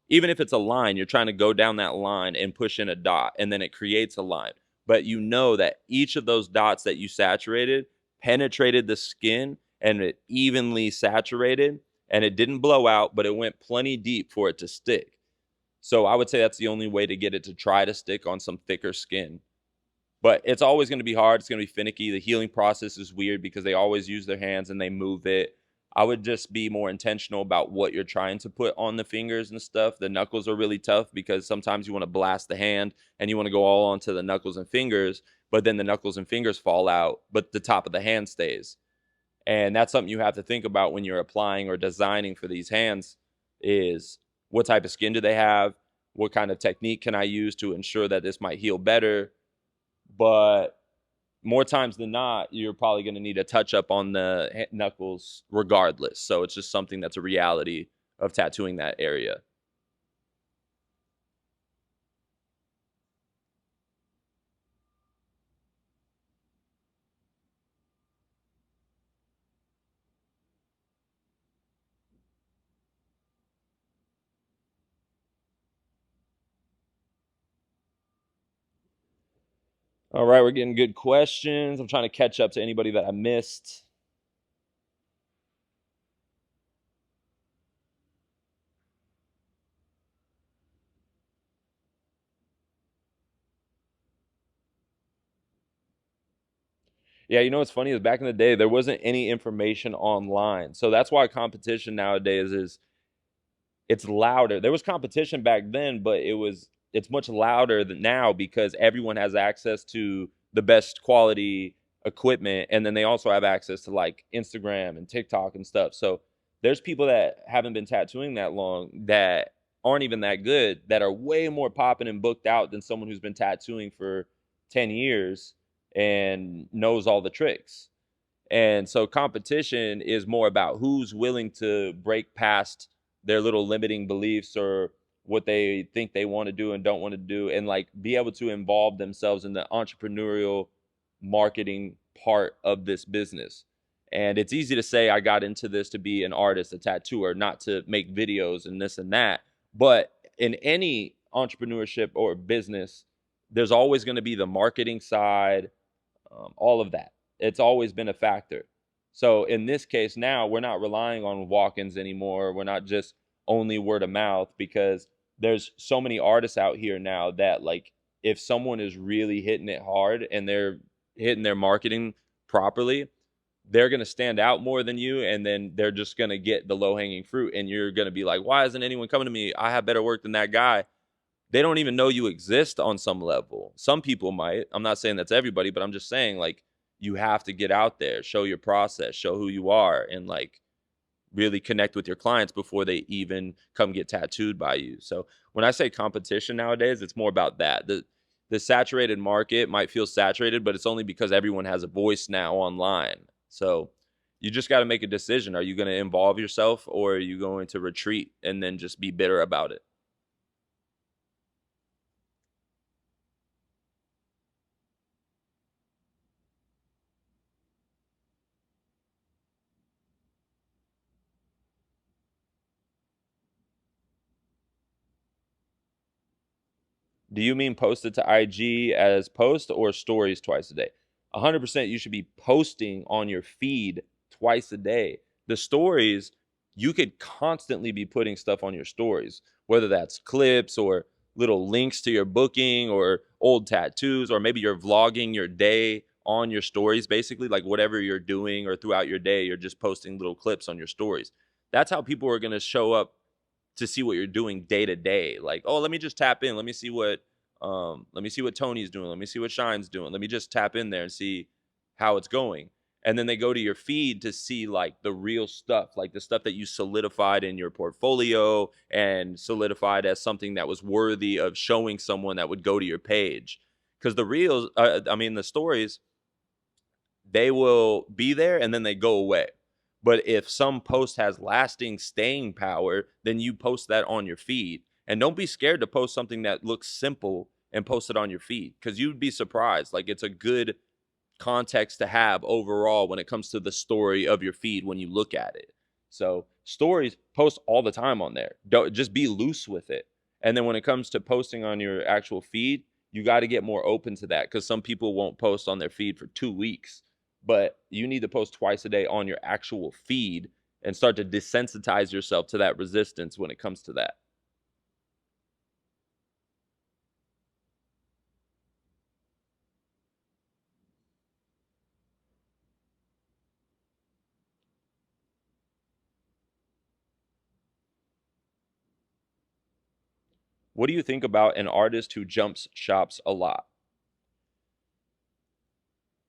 even if it's a line, you're trying to go down that line and push in a dot, and then it creates a line. But you know that each of those dots that you saturated penetrated the skin and it evenly saturated, and it didn't blow out, but it went plenty deep for it to stick. So I would say that's the only way to get it to try to stick on some thicker skin. But it's always going to be hard. It's going to be finicky. The healing process is weird because they always use their hands and they move it. I would just be more intentional about what you're trying to put on the fingers and stuff. The knuckles are really tough because sometimes you want to blast the hand and you want to go all onto the knuckles and fingers, but then the knuckles and fingers fall out, but the top of the hand stays. And that's something you have to think about when you're applying or designing for these hands is what type of skin do they have? What kind of technique can I use to ensure that this might heal better? But more times than not, you're probably going to need a touch up on the knuckles regardless. So it's just something that's a reality of tattooing that area. All right, we're getting good questions. I'm trying to catch up to anybody that I missed. Yeah, you know what's funny is back in the day, there wasn't any information online. So that's why competition nowadays is it's louder. There was competition back then, but it's much louder than now because everyone has access to the best quality equipment, and then they also have access to like Instagram and TikTok and stuff. So there's people that haven't been tattooing that long that aren't even that good that are way more popping and booked out than someone who's been tattooing for 10 years and knows all the tricks. And so competition is more about who's willing to break past their little limiting beliefs or what they think they want to do and don't want to do, and like be able to involve themselves in the entrepreneurial marketing part of this business. And it's easy to say I got into this to be an artist, a tattooer, not to make videos and this and that. But in any entrepreneurship or business, there's always going to be the marketing side, all of that. It's always been a factor. So in this case, now we're not relying on walk-ins anymore. We're not just only word of mouth because there's so many artists out here now that like if someone is really hitting it hard and they're hitting their marketing properly, they're going to stand out more than you, and then they're just going to get the low-hanging fruit, and you're going to be like, why isn't anyone coming to me? I have better work than that guy. They don't even know you exist on some level. Some people might. I'm not saying that's everybody, but I'm just saying like you have to get out there, show your process, show who you are, and like really connect with your clients before they even come get tattooed by you. So when I say competition nowadays, it's more about that. The saturated market might feel saturated, but it's only because everyone has a voice now online. So you just got to make a decision. Are you going to involve yourself, or are you going to retreat and then just be bitter about it? Do you mean post it to IG as post or stories twice a day? 100% you should be posting on your feed twice a day. The stories, you could constantly be putting stuff on your stories, whether that's clips or little links to your booking or old tattoos, or maybe you're vlogging your day on your stories, basically, like whatever you're doing or throughout your day, you're just posting little clips on your stories. That's how people are going to show up to see what you're doing day to day. Like, oh, let me just tap in. Let me see what Tony's doing. Let me see what Shine's doing. Let me just tap in there and see how it's going. And then they go to your feed to see like the real stuff, like the stuff that you solidified in your portfolio and solidified as something that was worthy of showing someone that would go to your page. Because the reels, the stories, they will be there and then they go away. But if some post has lasting staying power, then you post that on your feed. And don't be scared to post something that looks simple and post it on your feed, because you'd be surprised. Like, it's a good context to have overall when it comes to the story of your feed when you look at it. So stories, post all the time on there. Don't just be loose with it. And then when it comes to posting on your actual feed, you got to get more open to that, because some people won't post on their feed for 2 weeks. but you need to post twice a day on your actual feed and start to desensitize yourself to that resistance when it comes to that. What do you think about an artist who jumps shops a lot?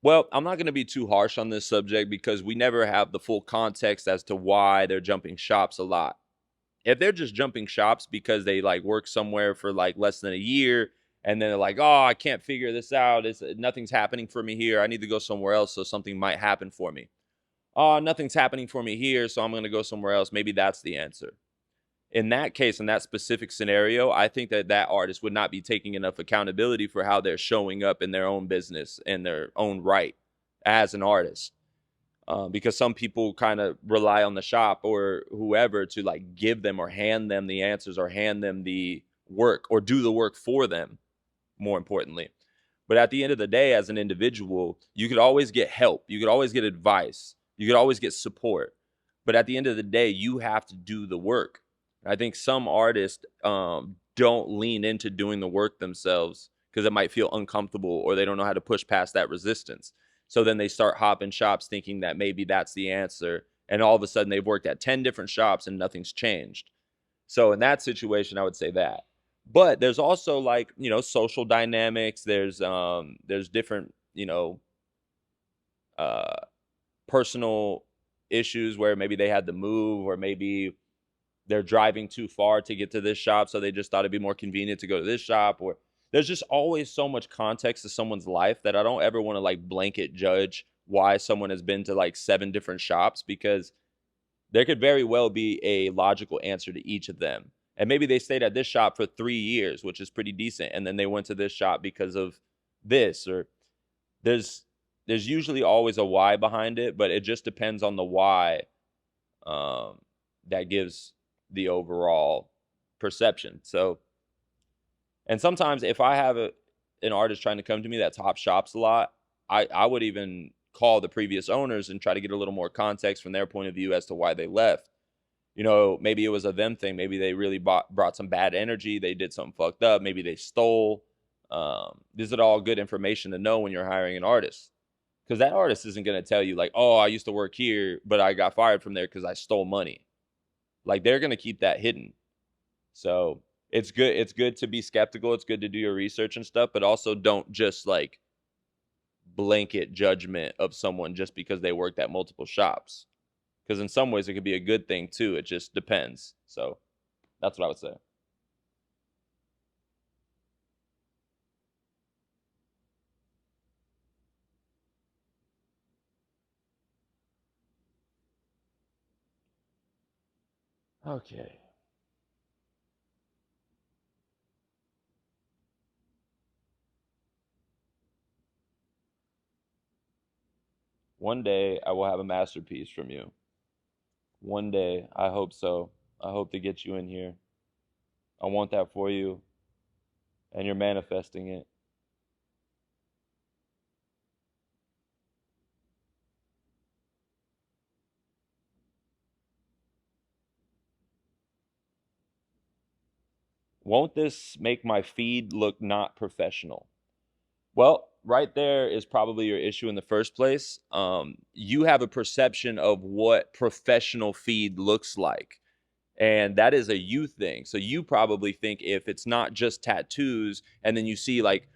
Well, I'm not going to be too harsh on this subject because we never have the full context as to why they're jumping shops a lot. If they're just jumping shops because they like work somewhere for like less than a year and then they're like, "Oh, I can't figure this out. Nothing's happening for me here. I need to go somewhere else so something might happen for me." "Oh, nothing's happening for me here, so I'm going to go somewhere else." Maybe that's the answer. In that case, in that specific scenario, I think that that artist would not be taking enough accountability for how they're showing up in their own business and their own right as an artist. Because some people kind of rely on the shop or whoever to like give them or hand them the answers or hand them the work or do the work for them, more importantly. But at the end of the day, as an individual, you could always get help. You could always get advice. You could always get support. But at the end of the day, you have to do the work. I think some artists don't lean into doing the work themselves because it might feel uncomfortable or they don't know how to push past that resistance. So then they start hopping shops thinking that maybe that's the answer. And all of a sudden they've worked at 10 different shops and nothing's changed. So in that situation, I would say that. But there's also like, social dynamics. There's different, uh personal issues where maybe they had to move or maybe they're driving too far to get to this shop, so they just thought it'd be more convenient to go to this shop. Or there's just always so much context to someone's life that I don't ever want to like blanket judge why someone has been to like 7 different shops, because there could very well be a logical answer to each of them. And maybe they stayed at this shop for 3 years, which is pretty decent, and then they went to this shop because of this. Or there's there's usually always a why behind it, but it just depends on the why um, that gives the overall perception. So, and sometimes if I have an artist trying to come to me that top shops a lot, I would even call the previous owners and try to get a little more context from their point of view as to why they left. Maybe it was a them thing. Maybe they really brought some bad energy. They did something fucked up. Maybe they stole. These are all good information to know when you're hiring an artist, because that artist isn't going to tell you like, "Oh, I used to work here, but I got fired from there because I stole money." Like, they're going to keep that hidden. So it's good to be skeptical. It's good to do your research and stuff, but also don't just like blanket judgment of someone just because they worked at multiple shops, because in some ways it could be a good thing too. It just depends. So that's what I would say. Okay. One day I will have a masterpiece from you. One day, I hope so. I hope to get you in here. I want that for you, and you're manifesting it. Won't this make my feed look not professional? Well, right there is probably your issue in the first place. You have a perception of what professional feed looks like, and that is a you thing. So you probably think if it's not just tattoos and then you see like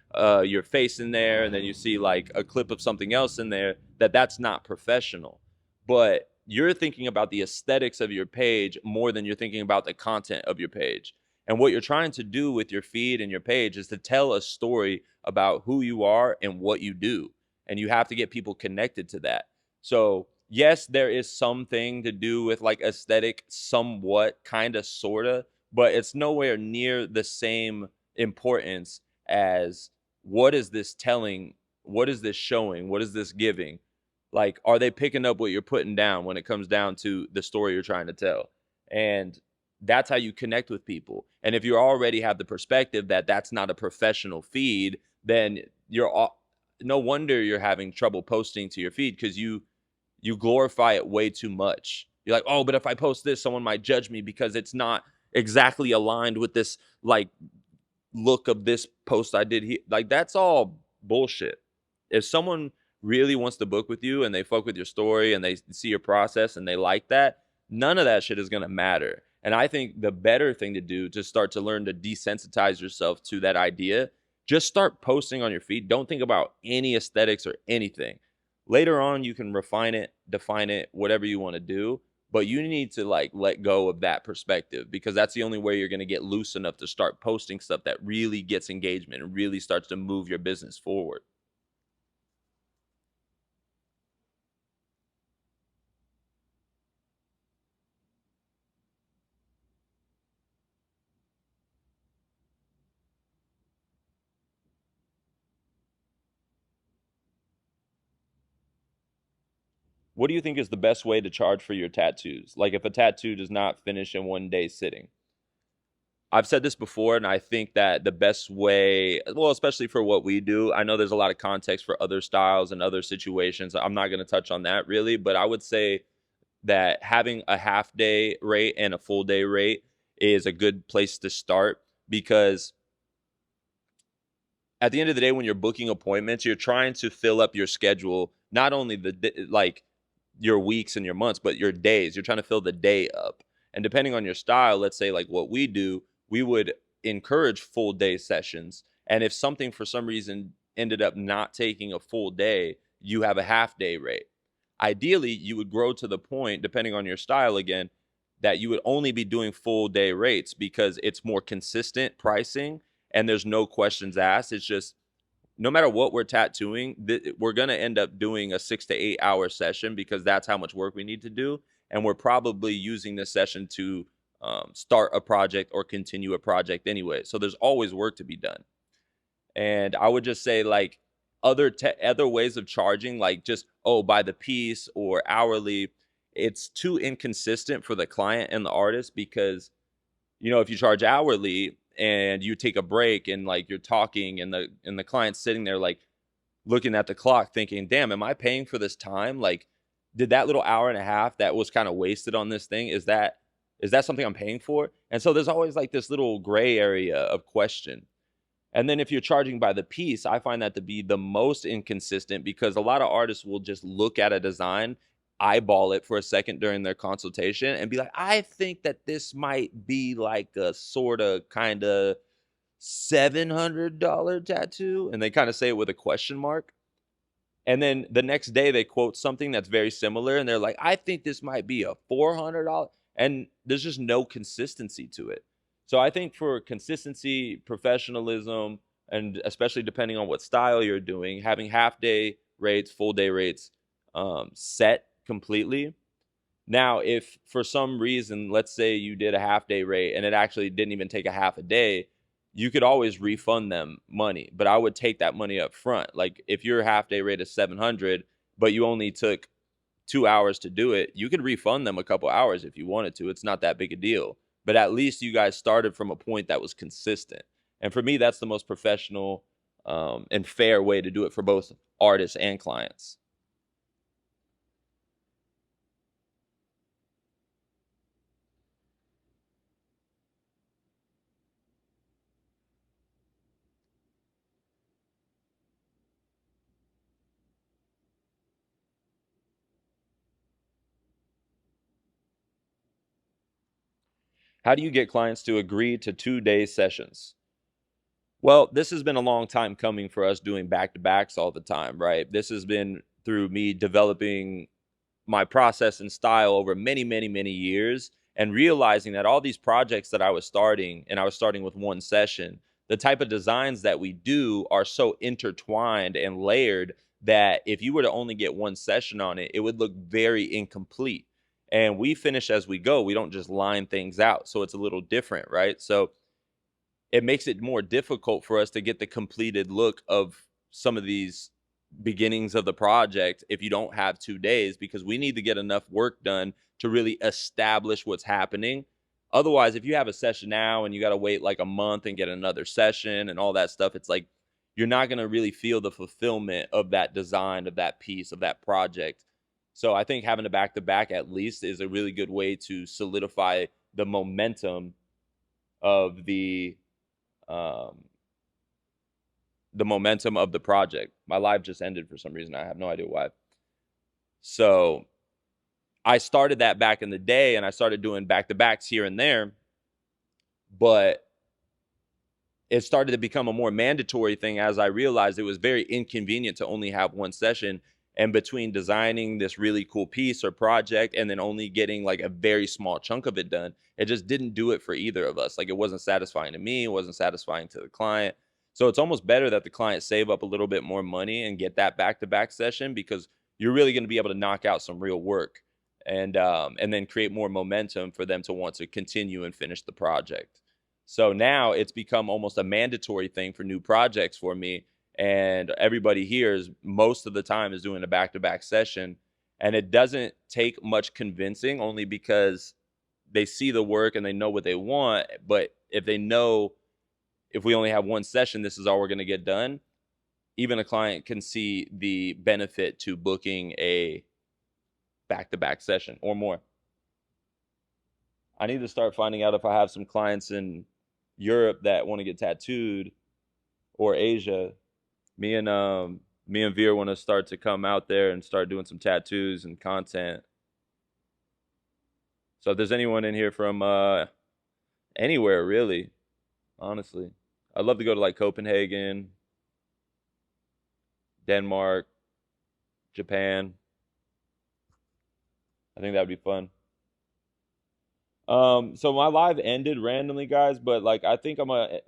your face in there and then you see like a clip of something else in there, that that's not professional. But you're thinking about the aesthetics of your page more than you're thinking about the content of your page. And what you're trying to do with your feed and your page is to tell a story about who you are and what you do, and you have to get people connected to that. So yes, there is something to do with like aesthetic, somewhat, kind of, sort of, but it's nowhere near the same importance as what is this telling? What is this showing? What is this giving? Like, are they picking up what you're putting down when it comes down to the story you're trying to tell? And that's how you connect with people. And if you already have the perspective that that's not a professional feed, then you're all, no wonder you're having trouble posting to your feed, because you glorify it way too much. You're like, oh, but if I post this, someone might judge me because it's not exactly aligned with this like look of this post I did here. Like, that's all bullshit. If someone really wants to book with you and they fuck with your story and they see your process and they like that, none of that shit is gonna matter. And I think the better thing to do to start to learn to desensitize yourself to that idea, just start posting on your feed. Don't think about any aesthetics or anything. Later on, you can refine it, define it, whatever you want to do, but you need to like let go of that perspective, because that's the only way you're going to get loose enough to start posting stuff that really gets engagement and really starts to move your business forward. What do you think is the best way to charge for your tattoos? Like, if a tattoo does not finish in 1 day sitting. I've said this before, and I think that the best way, well, especially for what we do, I know there's a lot of context for other styles and other situations. I'm not going to touch on that really, but I would say that having a half day rate and a full day rate is a good place to start, because at the end of the day, when you're booking appointments, you're trying to fill up your schedule, not only like your weeks and your months, but your days. You're trying to fill the day up. And depending on your style, let's say like what we do, we would encourage full day sessions. And if something for some reason ended up not taking a full day, you have a half day rate. Ideally, you would grow to the point, depending on your style again, that you would only be doing full day rates, because it's more consistent pricing and there's no questions asked. It's just, no matter what we're tattooing, we're going to end up doing a 6 to 8 hour session, because that's how much work we need to do. And we're probably using this session to start a project or continue a project anyway. So there's always work to be done. And I would just say, like, other ways of charging, like just, oh, by the piece or hourly, it's too inconsistent for the client and the artist, because if you charge hourly and you take a break and like you're talking and the client's sitting there like looking at the clock thinking, damn, am I paying for this time? Like, did that little hour and a half that was kind of wasted on this thing, is that something I'm paying for? And so there's always like this little gray area of question. And then if you're charging by the piece, I find that to be the most inconsistent, because a lot of artists will just look at a design, eyeball it for a second during their consultation, and be like, I think that this might be like a sort of kind of $700 tattoo. And they kind of say it with a question mark. And then the next day they quote something that's very similar, and they're like, I think this might be a $400. And there's just no consistency to it. So I think for consistency, professionalism, and especially depending on what style you're doing, having half day rates, full day rates set completely. Now, if for some reason, let's say you did a half day rate and it actually didn't even take a half a day, you could always refund them money. But I would take that money up front. Like, if your half day rate is 700, but you only took 2 hours to do it, you could refund them a couple hours if you wanted to. It's not that big a deal. But at least you guys started from a point that was consistent. And for me, that's the most professional and fair way to do it for both artists and clients. How do you get clients to agree to 2 day sessions? Well, this has been a long time coming for us doing back to backs all the time, right? This has been through me developing my process and style over many, many, many years, and realizing that all these projects that I was starting, and I was starting with one session, the type of designs that we do are so intertwined and layered that if you were to only get one session on it, it would look very incomplete. And we finish as we go. We don't just line things out. So it's a little different, right? So it makes it more difficult for us to get the completed look of some of these beginnings of the project if you don't have 2 days, because we need to get enough work done to really establish what's happening. Otherwise, if you have a session now and you got to wait like a month and get another session and all that stuff, it's like you're not going to really feel the fulfillment of that design, of that piece, of that project. So I think having a back-to-back at least is a really good way to solidify the momentum of um, the momentum of the project. My live just ended for some reason. I have no idea why. So I started that back in the day, and I started doing back-to-backs here and there, but it started to become a more mandatory thing as I realized it was very inconvenient to only have one session. And between designing this really cool piece or project and then only getting like a very small chunk of it done, it just didn't do it for either of us. Like it wasn't satisfying to me, it wasn't satisfying to the client. So it's almost better that the client save up a little bit more money and get that back-to-back session, because you're really going to be able to knock out some real work and then create more momentum for them to want to continue and finish the project. So now it's become almost a mandatory thing for new projects for me. And everybody here is most of the time is doing a back-to-back session. And it doesn't take much convincing, only because they see the work and they know what they want. But if they know if we only have one session, this is all we're going to get done, even a client can see the benefit to booking a back-to-back session or more. I need to start finding out if I have some clients in Europe that want to get tattooed, or Asia. Me and Veer want to start to come out there and start doing some tattoos and content. So if there's anyone in here from anywhere really, honestly, I'd love to go to like Copenhagen, Denmark, Japan. I think that would be fun. So my live ended randomly, guys, but like I think I'm gonna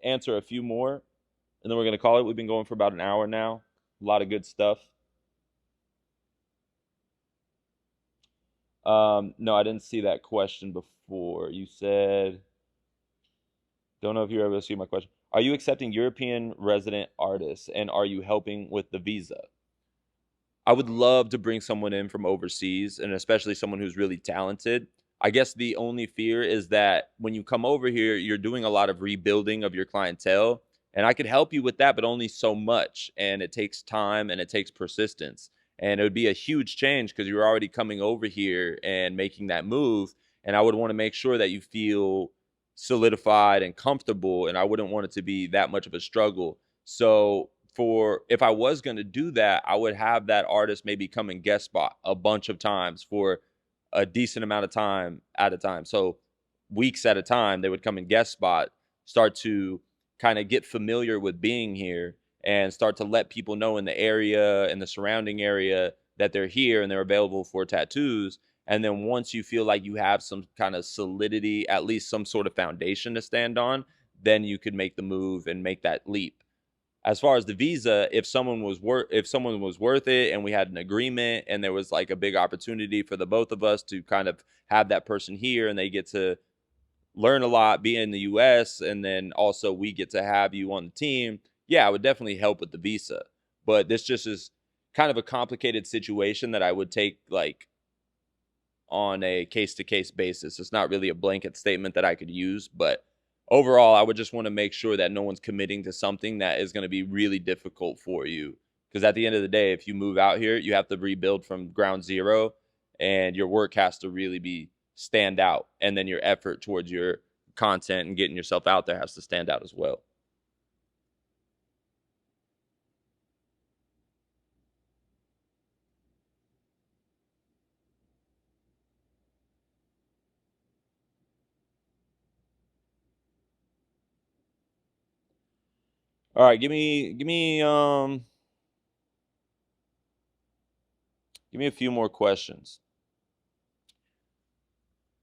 answer a few more, and then we're gonna call it. We've been going for about an hour now. A lot of good stuff. No, I didn't see that question before. You said, don't know if you're able to see my question. Are you accepting European resident artists, and are you helping with the visa? I would love to bring someone in from overseas, and especially someone who's really talented. I guess the only fear is that when you come over here, you're doing a lot of rebuilding of your clientele. And I could help you with that, but only so much. And it takes time and it takes persistence. And it would be a huge change because you're already coming over here and making that move. And I would want to make sure that you feel solidified and comfortable. And I wouldn't want it to be that much of a struggle. So for if I was going to do that, I would have that artist maybe come and guest spot a bunch of times for a decent amount of time at a time. So weeks at a time, they would come and guest spot, start to kind of get familiar with being here and start to let people know in the area and the surrounding area that they're here and they're available for tattoos. And then once you feel like you have some kind of solidity, at least some sort of foundation to stand on, then you could make the move and make that leap. As far as the visa, if someone was worth it and we had an agreement and there was like a big opportunity for the both of us to kind of have that person here and they get to learn a lot, be in the US, and then also we get to have you on the team, yeah, I would definitely help with the visa. But this just is kind of a complicated situation that I would take like on a case-to-case basis. It's not really a blanket statement that I could use, but overall, I would just want to make sure that no one's committing to something that is going to be really difficult for you. Because at the end of the day, if you move out here, you have to rebuild from ground zero, and your work has to really be stand out. And then your effort towards your content and getting yourself out there has to stand out as well. All right, give me a few more questions.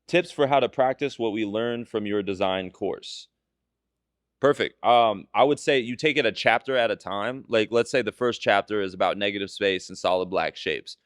Tips for how to practice what we learned from your design course. Perfect. I would say you take it a chapter at a time. Like, let's say the first chapter is about negative space and solid black shapes.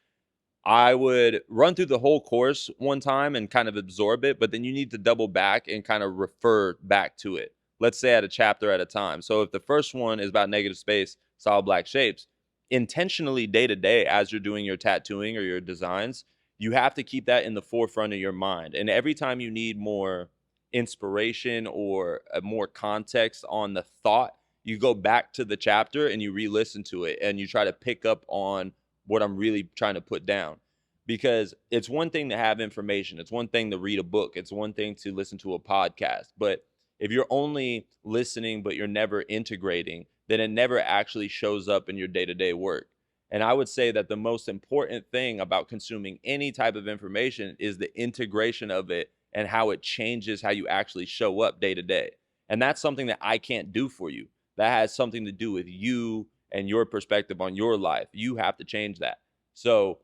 I would run through the whole course one time and kind of absorb it, but then you need to double back and kind of refer back to it. Let's say at a chapter at a time. So if the first one is about negative space, solid black shapes, intentionally day to day as you're doing your tattooing or your designs, you have to keep that in the forefront of your mind. And every time you need more inspiration or more context on the thought, you go back to the chapter and you re-listen to it and you try to pick up on what I'm really trying to put down. Because it's one thing to have information, it's one thing to read a book, it's one thing to listen to a podcast, but if you're only listening but you're never integrating, then it never actually shows up in your day-to-day work. And I would say that the most important thing about consuming any type of information is the integration of it and how it changes how you actually show up day to day. And that's something that I can't do for you. That has something to do with you and your perspective on your life. You have to change that. So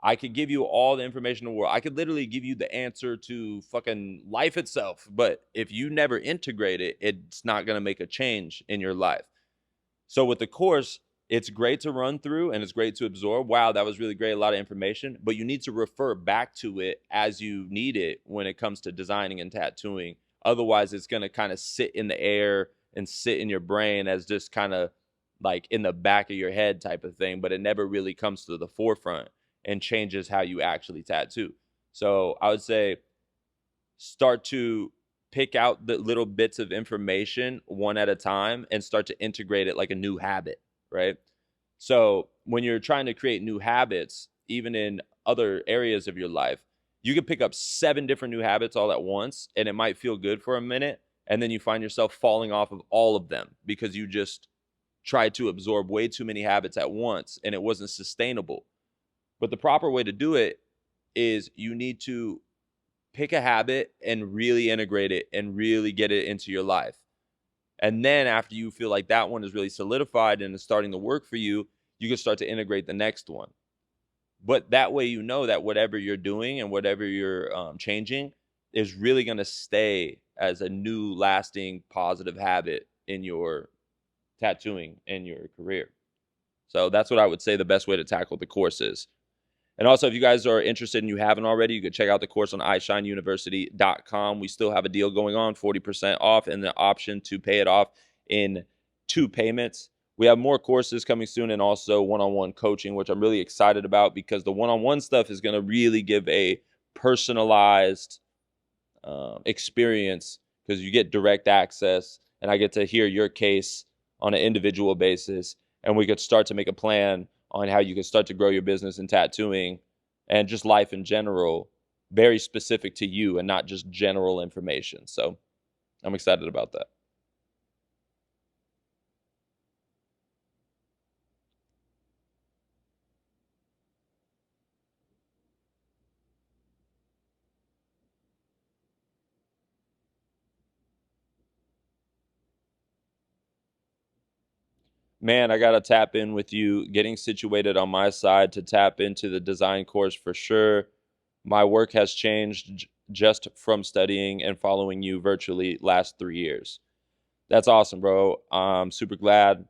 I could give you all the information in the world. I could literally give you the answer to fucking life itself. But if you never integrate it, it's not going to make a change in your life. So with the course, it's great to run through and it's great to absorb. Wow, that was really great. A lot of information, but you need to refer back to it as you need it when it comes to designing and tattooing. Otherwise, it's going to kind of sit in the air and sit in your brain as just kind of like in the back of your head type of thing, but it never really comes to the forefront and changes how you actually tattoo. So I would say start to pick out the little bits of information one at a time and start to integrate it like a new habit, right? So when you're trying to create new habits, even in other areas of your life, you can pick up 7 different new habits all at once, and it might feel good for a minute, and then you find yourself falling off of all of them because you just tried to absorb way too many habits at once, and it wasn't sustainable. But the proper way to do it is you need to pick a habit and really integrate it and really get it into your life. And then after you feel like that one is really solidified and is starting to work for you, you can start to integrate the next one. But that way, you know that whatever you're doing and whatever you're changing is really going to stay as a new, lasting, positive habit in your tattooing and your career. So that's what I would say the best way to tackle the course is. And also, if you guys are interested and you haven't already, you can check out the course on iShineUniversity.com. We still have a deal going on, 40% off, and the option to pay it off in 2 payments. We have more courses coming soon and also one-on-one coaching, which I'm really excited about because the one-on-one stuff is going to really give a personalized experience because you get direct access and I get to hear your case on an individual basis. And we could start to make a plan on how you can start to grow your business in tattooing and just life in general, very specific to you and not just general information. So I'm excited about that. Man, I got to tap in with you, getting situated on my side to tap into the design course for sure. My work has changed just from studying and following you virtually last 3 years. That's awesome, bro. I'm super glad.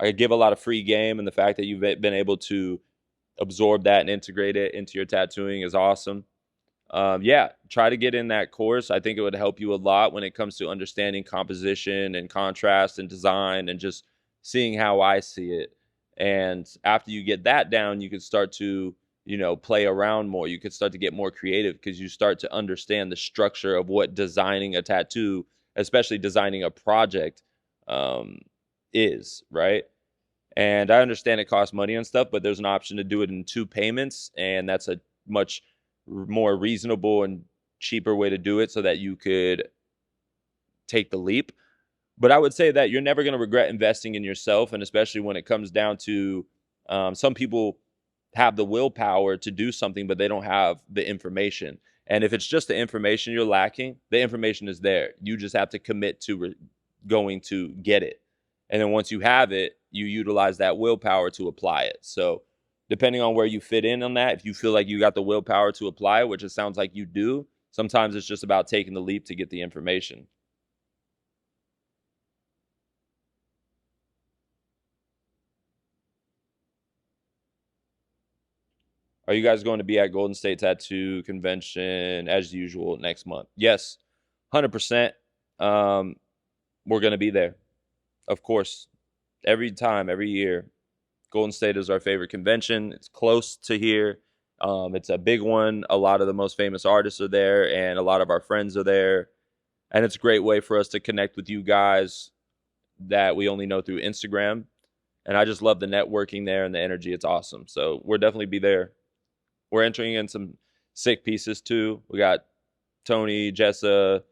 I give a lot of free game, and the fact that you've been able to absorb that and integrate it into your tattooing is awesome. Yeah, try to get in that course. I think it would help you a lot when it comes to understanding composition and contrast and design and just seeing how I see it. And after you get that down, you can start to, play around more. You can start to get more creative because you start to understand the structure of what designing a tattoo, especially designing a project, is, right? And I understand it costs money and stuff, but there's an option to do it in 2 payments, and that's a much more reasonable and cheaper way to do it so that you could take the leap. But I would say that you're never going to regret investing in yourself, and especially when it comes down to some people have the willpower to do something, but they don't have the information. And if it's just the information you're lacking, the information is there. You just have to commit to going to get it. And then once you have it, you utilize that willpower to apply it. So depending on where you fit in on that, if you feel like you got the willpower to apply it, which it sounds like you do, sometimes it's just about taking the leap to get the information. Are you guys going to be at Golden State Tattoo Convention as usual next month? Yes, 100%. We're going to be there. Of course, every time, every year. Golden State is our favorite convention. It's close to here. It's a big one. A lot of the most famous artists are there, and a lot of our friends are there. And it's a great way for us to connect with you guys, that we only know through Instagram. And I just love the networking there and the energy. It's awesome. So we'll definitely be there. We're entering in some sick pieces too. We got Tony, Jessa,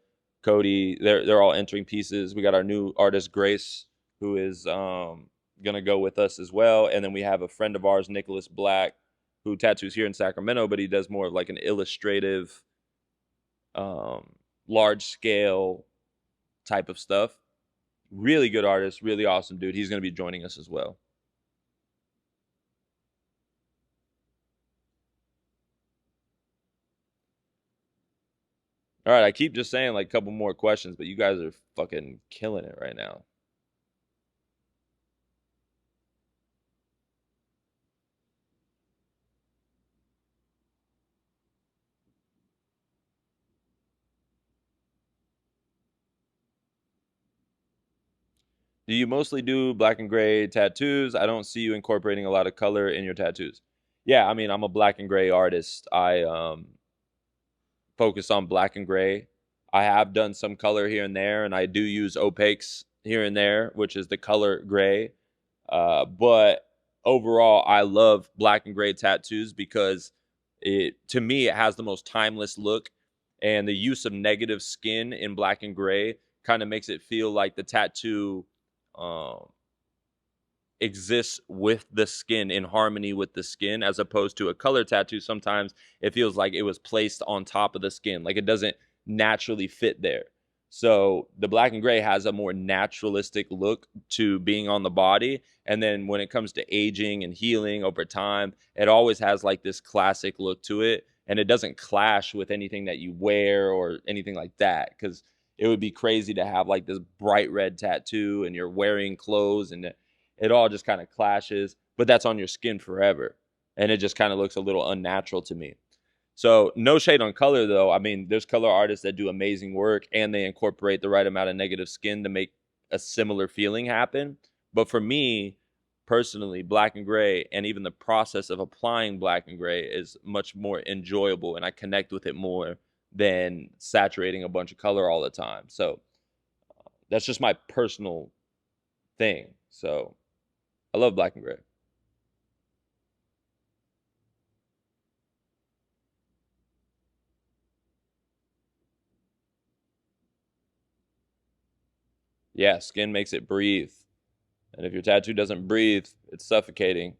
Cody. They're all entering pieces. We got our new artist Grace, who is gonna go with us as well. And then we have a friend of ours, Nicholas Black, who tattoos here in Sacramento, but he does more of like an illustrative, large scale type of stuff. Really good artist, really awesome dude. He's gonna be joining us as well. All right, I keep just saying like a couple more questions, but you guys are fucking killing it right now. Do you mostly do black and gray tattoos? I don't see you incorporating a lot of color in your tattoos. Yeah, I mean, I'm a black and gray artist. I focus on black and gray. I have done some color here and there, and I do use opaques here and there, which is the color gray. But overall, I love black and gray tattoos because to me, it has the most timeless look, and the use of negative skin in black and gray kind of makes it feel like the tattoo um, exists with the skin, in harmony with the skin, as opposed to a color tattoo. Sometimes it feels like it was placed on top of the skin, like it doesn't naturally fit there. So the black and gray has a more naturalistic look to being on the body. And then when it comes to aging and healing over time, it always has like this classic look to it. And it doesn't clash with anything that you wear or anything like that. Because it would be crazy to have like this bright red tattoo and you're wearing clothes and it all just kind of clashes, but that's on your skin forever. And it just kind of looks a little unnatural to me. So, no shade on color, though. I mean, there's color artists that do amazing work and they incorporate the right amount of negative skin to make a similar feeling happen. But for me, personally, black and gray and even the process of applying black and gray is much more enjoyable and I connect with it more than saturating a bunch of color all the time. So, that's just my personal thing. So, I love black and gray. Yeah, skin makes it breathe. And if your tattoo doesn't breathe, it's suffocating.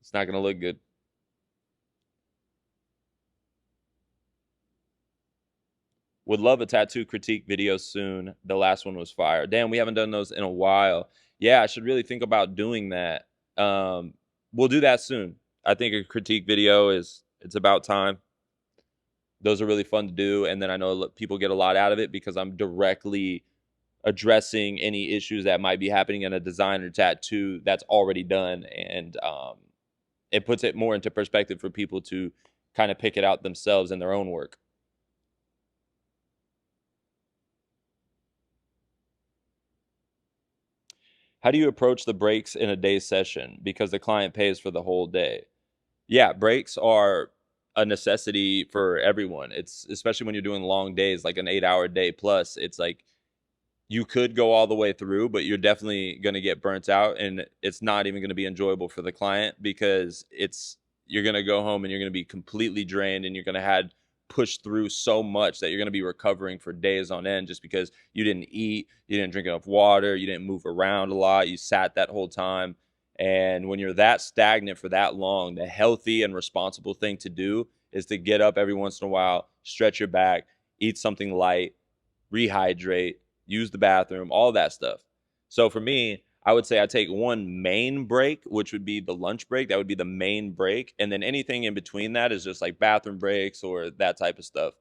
It's not going to look good. Would love a tattoo critique video soon. The last one was fire. Damn, we haven't done those in a while. Yeah, I should really think about doing that. We'll do that soon. I think a critique video it's about time. Those are really fun to do, and then I know people get a lot out of it because I'm directly addressing any issues that might be happening in a design or tattoo that's already done, and it puts it more into perspective for people to kind of pick it out themselves in their own work. How do you approach the breaks in a day session because the client pays for the whole day? Yeah, breaks are a necessity for everyone. It's especially when you're doing long days, like an 8-hour day plus. It's like you could go all the way through, but you're definitely going to get burnt out and it's not even going to be enjoyable for the client because you're going to go home and you're going to be completely drained and you're going to have pushed through so much that you're going to be recovering for days on end just because you didn't eat, you didn't drink enough water, you didn't move around a lot, you sat that whole time. And when you're that stagnant for that long, the healthy and responsible thing to do is to get up every once in a while, stretch your back, eat something light, rehydrate, use the bathroom, all that stuff. So for me, I would say I take one main break, which would be the lunch break. That would be the main break. And then anything in between that is just like bathroom breaks or that type of stuff.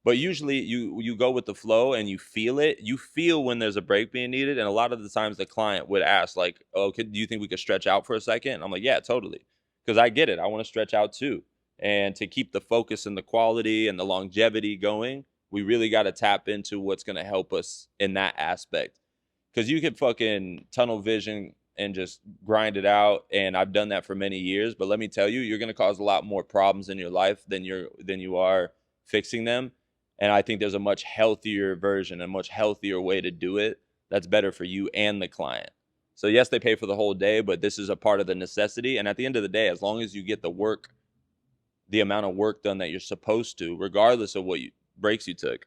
But usually you go with the flow and you feel it. You feel when there's a break being needed. And a lot of the times the client would ask like, oh, do you think we could stretch out for a second? And I'm like, yeah, totally. Because I get it. I want to stretch out too. And to keep the focus and the quality and the longevity going, we really got to tap into what's going to help us in that aspect. Because you could fucking tunnel vision and just grind it out. And I've done that for many years. But let me tell you, you're going to cause a lot more problems in your life than you are fixing them. And I think there's a much healthier version, a much healthier way to do it that's better for you and the client. So yes, they pay for the whole day, but this is a part of the necessity. And at the end of the day, as long as you get the amount of work done that you're supposed to, regardless of what breaks you took,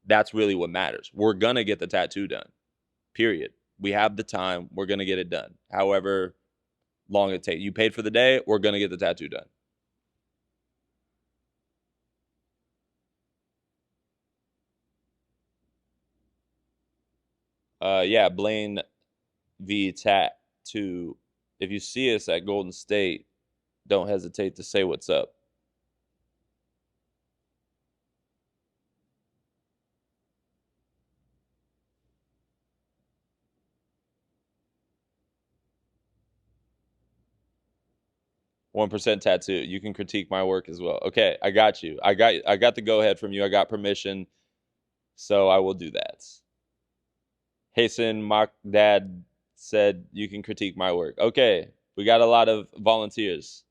that's really what matters. We're gonna get the tattoo done. Period. We have the time. We're gonna get it done. However long it takes. You paid for the day. We're gonna get the tattoo done. Yeah, Blaine V Tattoo. If you see us at Golden State, don't hesitate to say what's up. %1 tattoo. You can critique my work as well. Okay, I got you. I got the go ahead from you. I got permission, so I will do that. Hasten Mock Dad said you can critique my work. Okay, we got a lot of volunteers.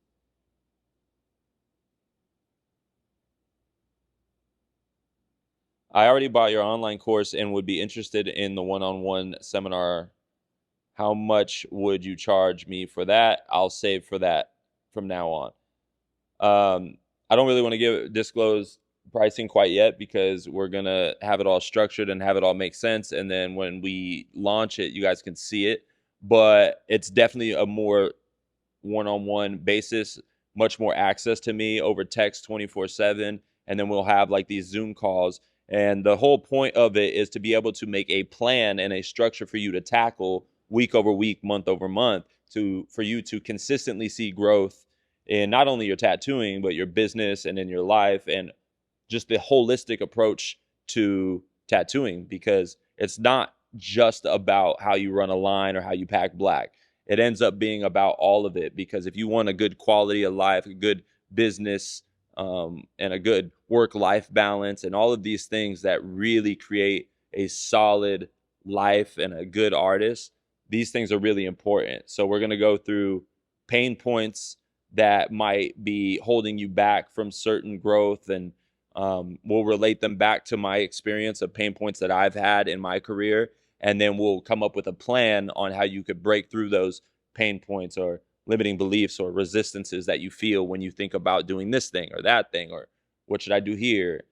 I already bought your online course and would be interested in the one-on-one seminar. How much would you charge me for that? I'll save for that from now on. I don't really want to disclose pricing quite yet because we're gonna have it all structured and have it all make sense, and then when we launch it, you guys can see it. But it's definitely a more one-on-one basis, much more access to me over text 24/7, and then we'll have like these Zoom calls. And the whole point of it is to be able to make a plan and a structure for you to tackle week over week, month over month, for you to consistently see growth in not only your tattooing but your business and in your life, and just the holistic approach to tattooing, because it's not just about how you run a line or how you pack black. It ends up being about all of it, because if you want a good quality of life, a good business, and a good work-life balance, and all of these things that really create a solid life and a good artist, these things are really important. So we're going to go through pain points that might be holding you back from certain growth, and we'll relate them back to my experience of pain points that I've had in my career, and then we'll come up with a plan on how you could break through those pain points or limiting beliefs or resistances that you feel when you think about doing this thing or that thing, or what should I do here.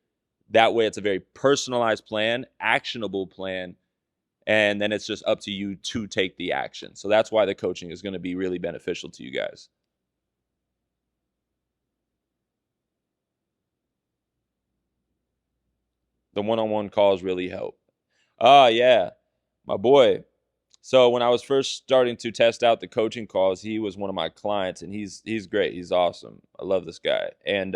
That way it's a very personalized plan, actionable plan, and then it's just up to you to take the action. So that's why the coaching is going to be really beneficial to you guys. The one-on-one calls really help. Yeah, my boy. So when I was first starting to test out the coaching calls, he was one of my clients, and he's great. He's awesome. I love this guy. And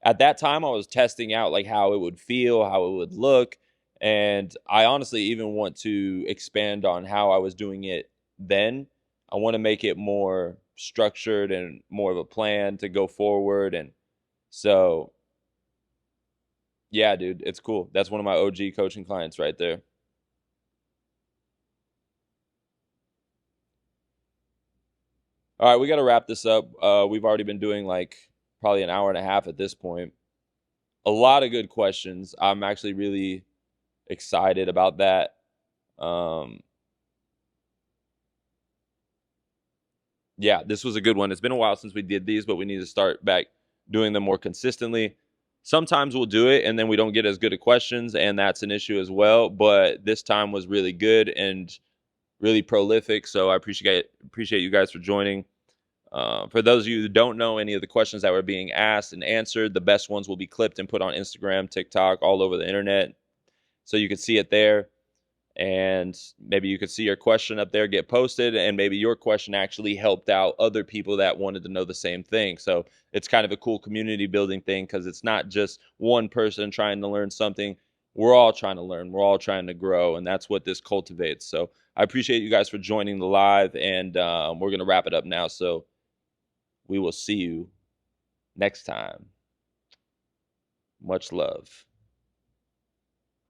at that time, I was testing out like how it would feel, how it would look, and I honestly even want to expand on how I was doing it then. I want to make it more structured and more of a plan to go forward. And so, yeah, dude, it's cool. That's one of my OG coaching clients right there. All right, we got to wrap this up. We've already been doing like probably an hour and a half at this point. A lot of good questions. I'm actually really excited about that. Yeah, this was a good one. It's been a while since we did these, but we need to start back doing them more consistently. Sometimes we'll do it and then we don't get as good at questions, and that's an issue as well. But this time was really good and really prolific. So I appreciate you guys for joining. For those of you who don't know any of the questions that were being asked and answered, the best ones will be clipped and put on Instagram, TikTok, all over the internet, so you can see it there. And maybe you could see your question up there get posted, and maybe your question actually helped out other people that wanted to know the same thing. So it's kind of a cool community building thing, because it's not just one person trying to learn something. We're all trying to learn. We're all trying to grow, and that's what this cultivates. So I appreciate you guys for joining the live, and we're going to wrap it up now. So we will see you next time. Much love.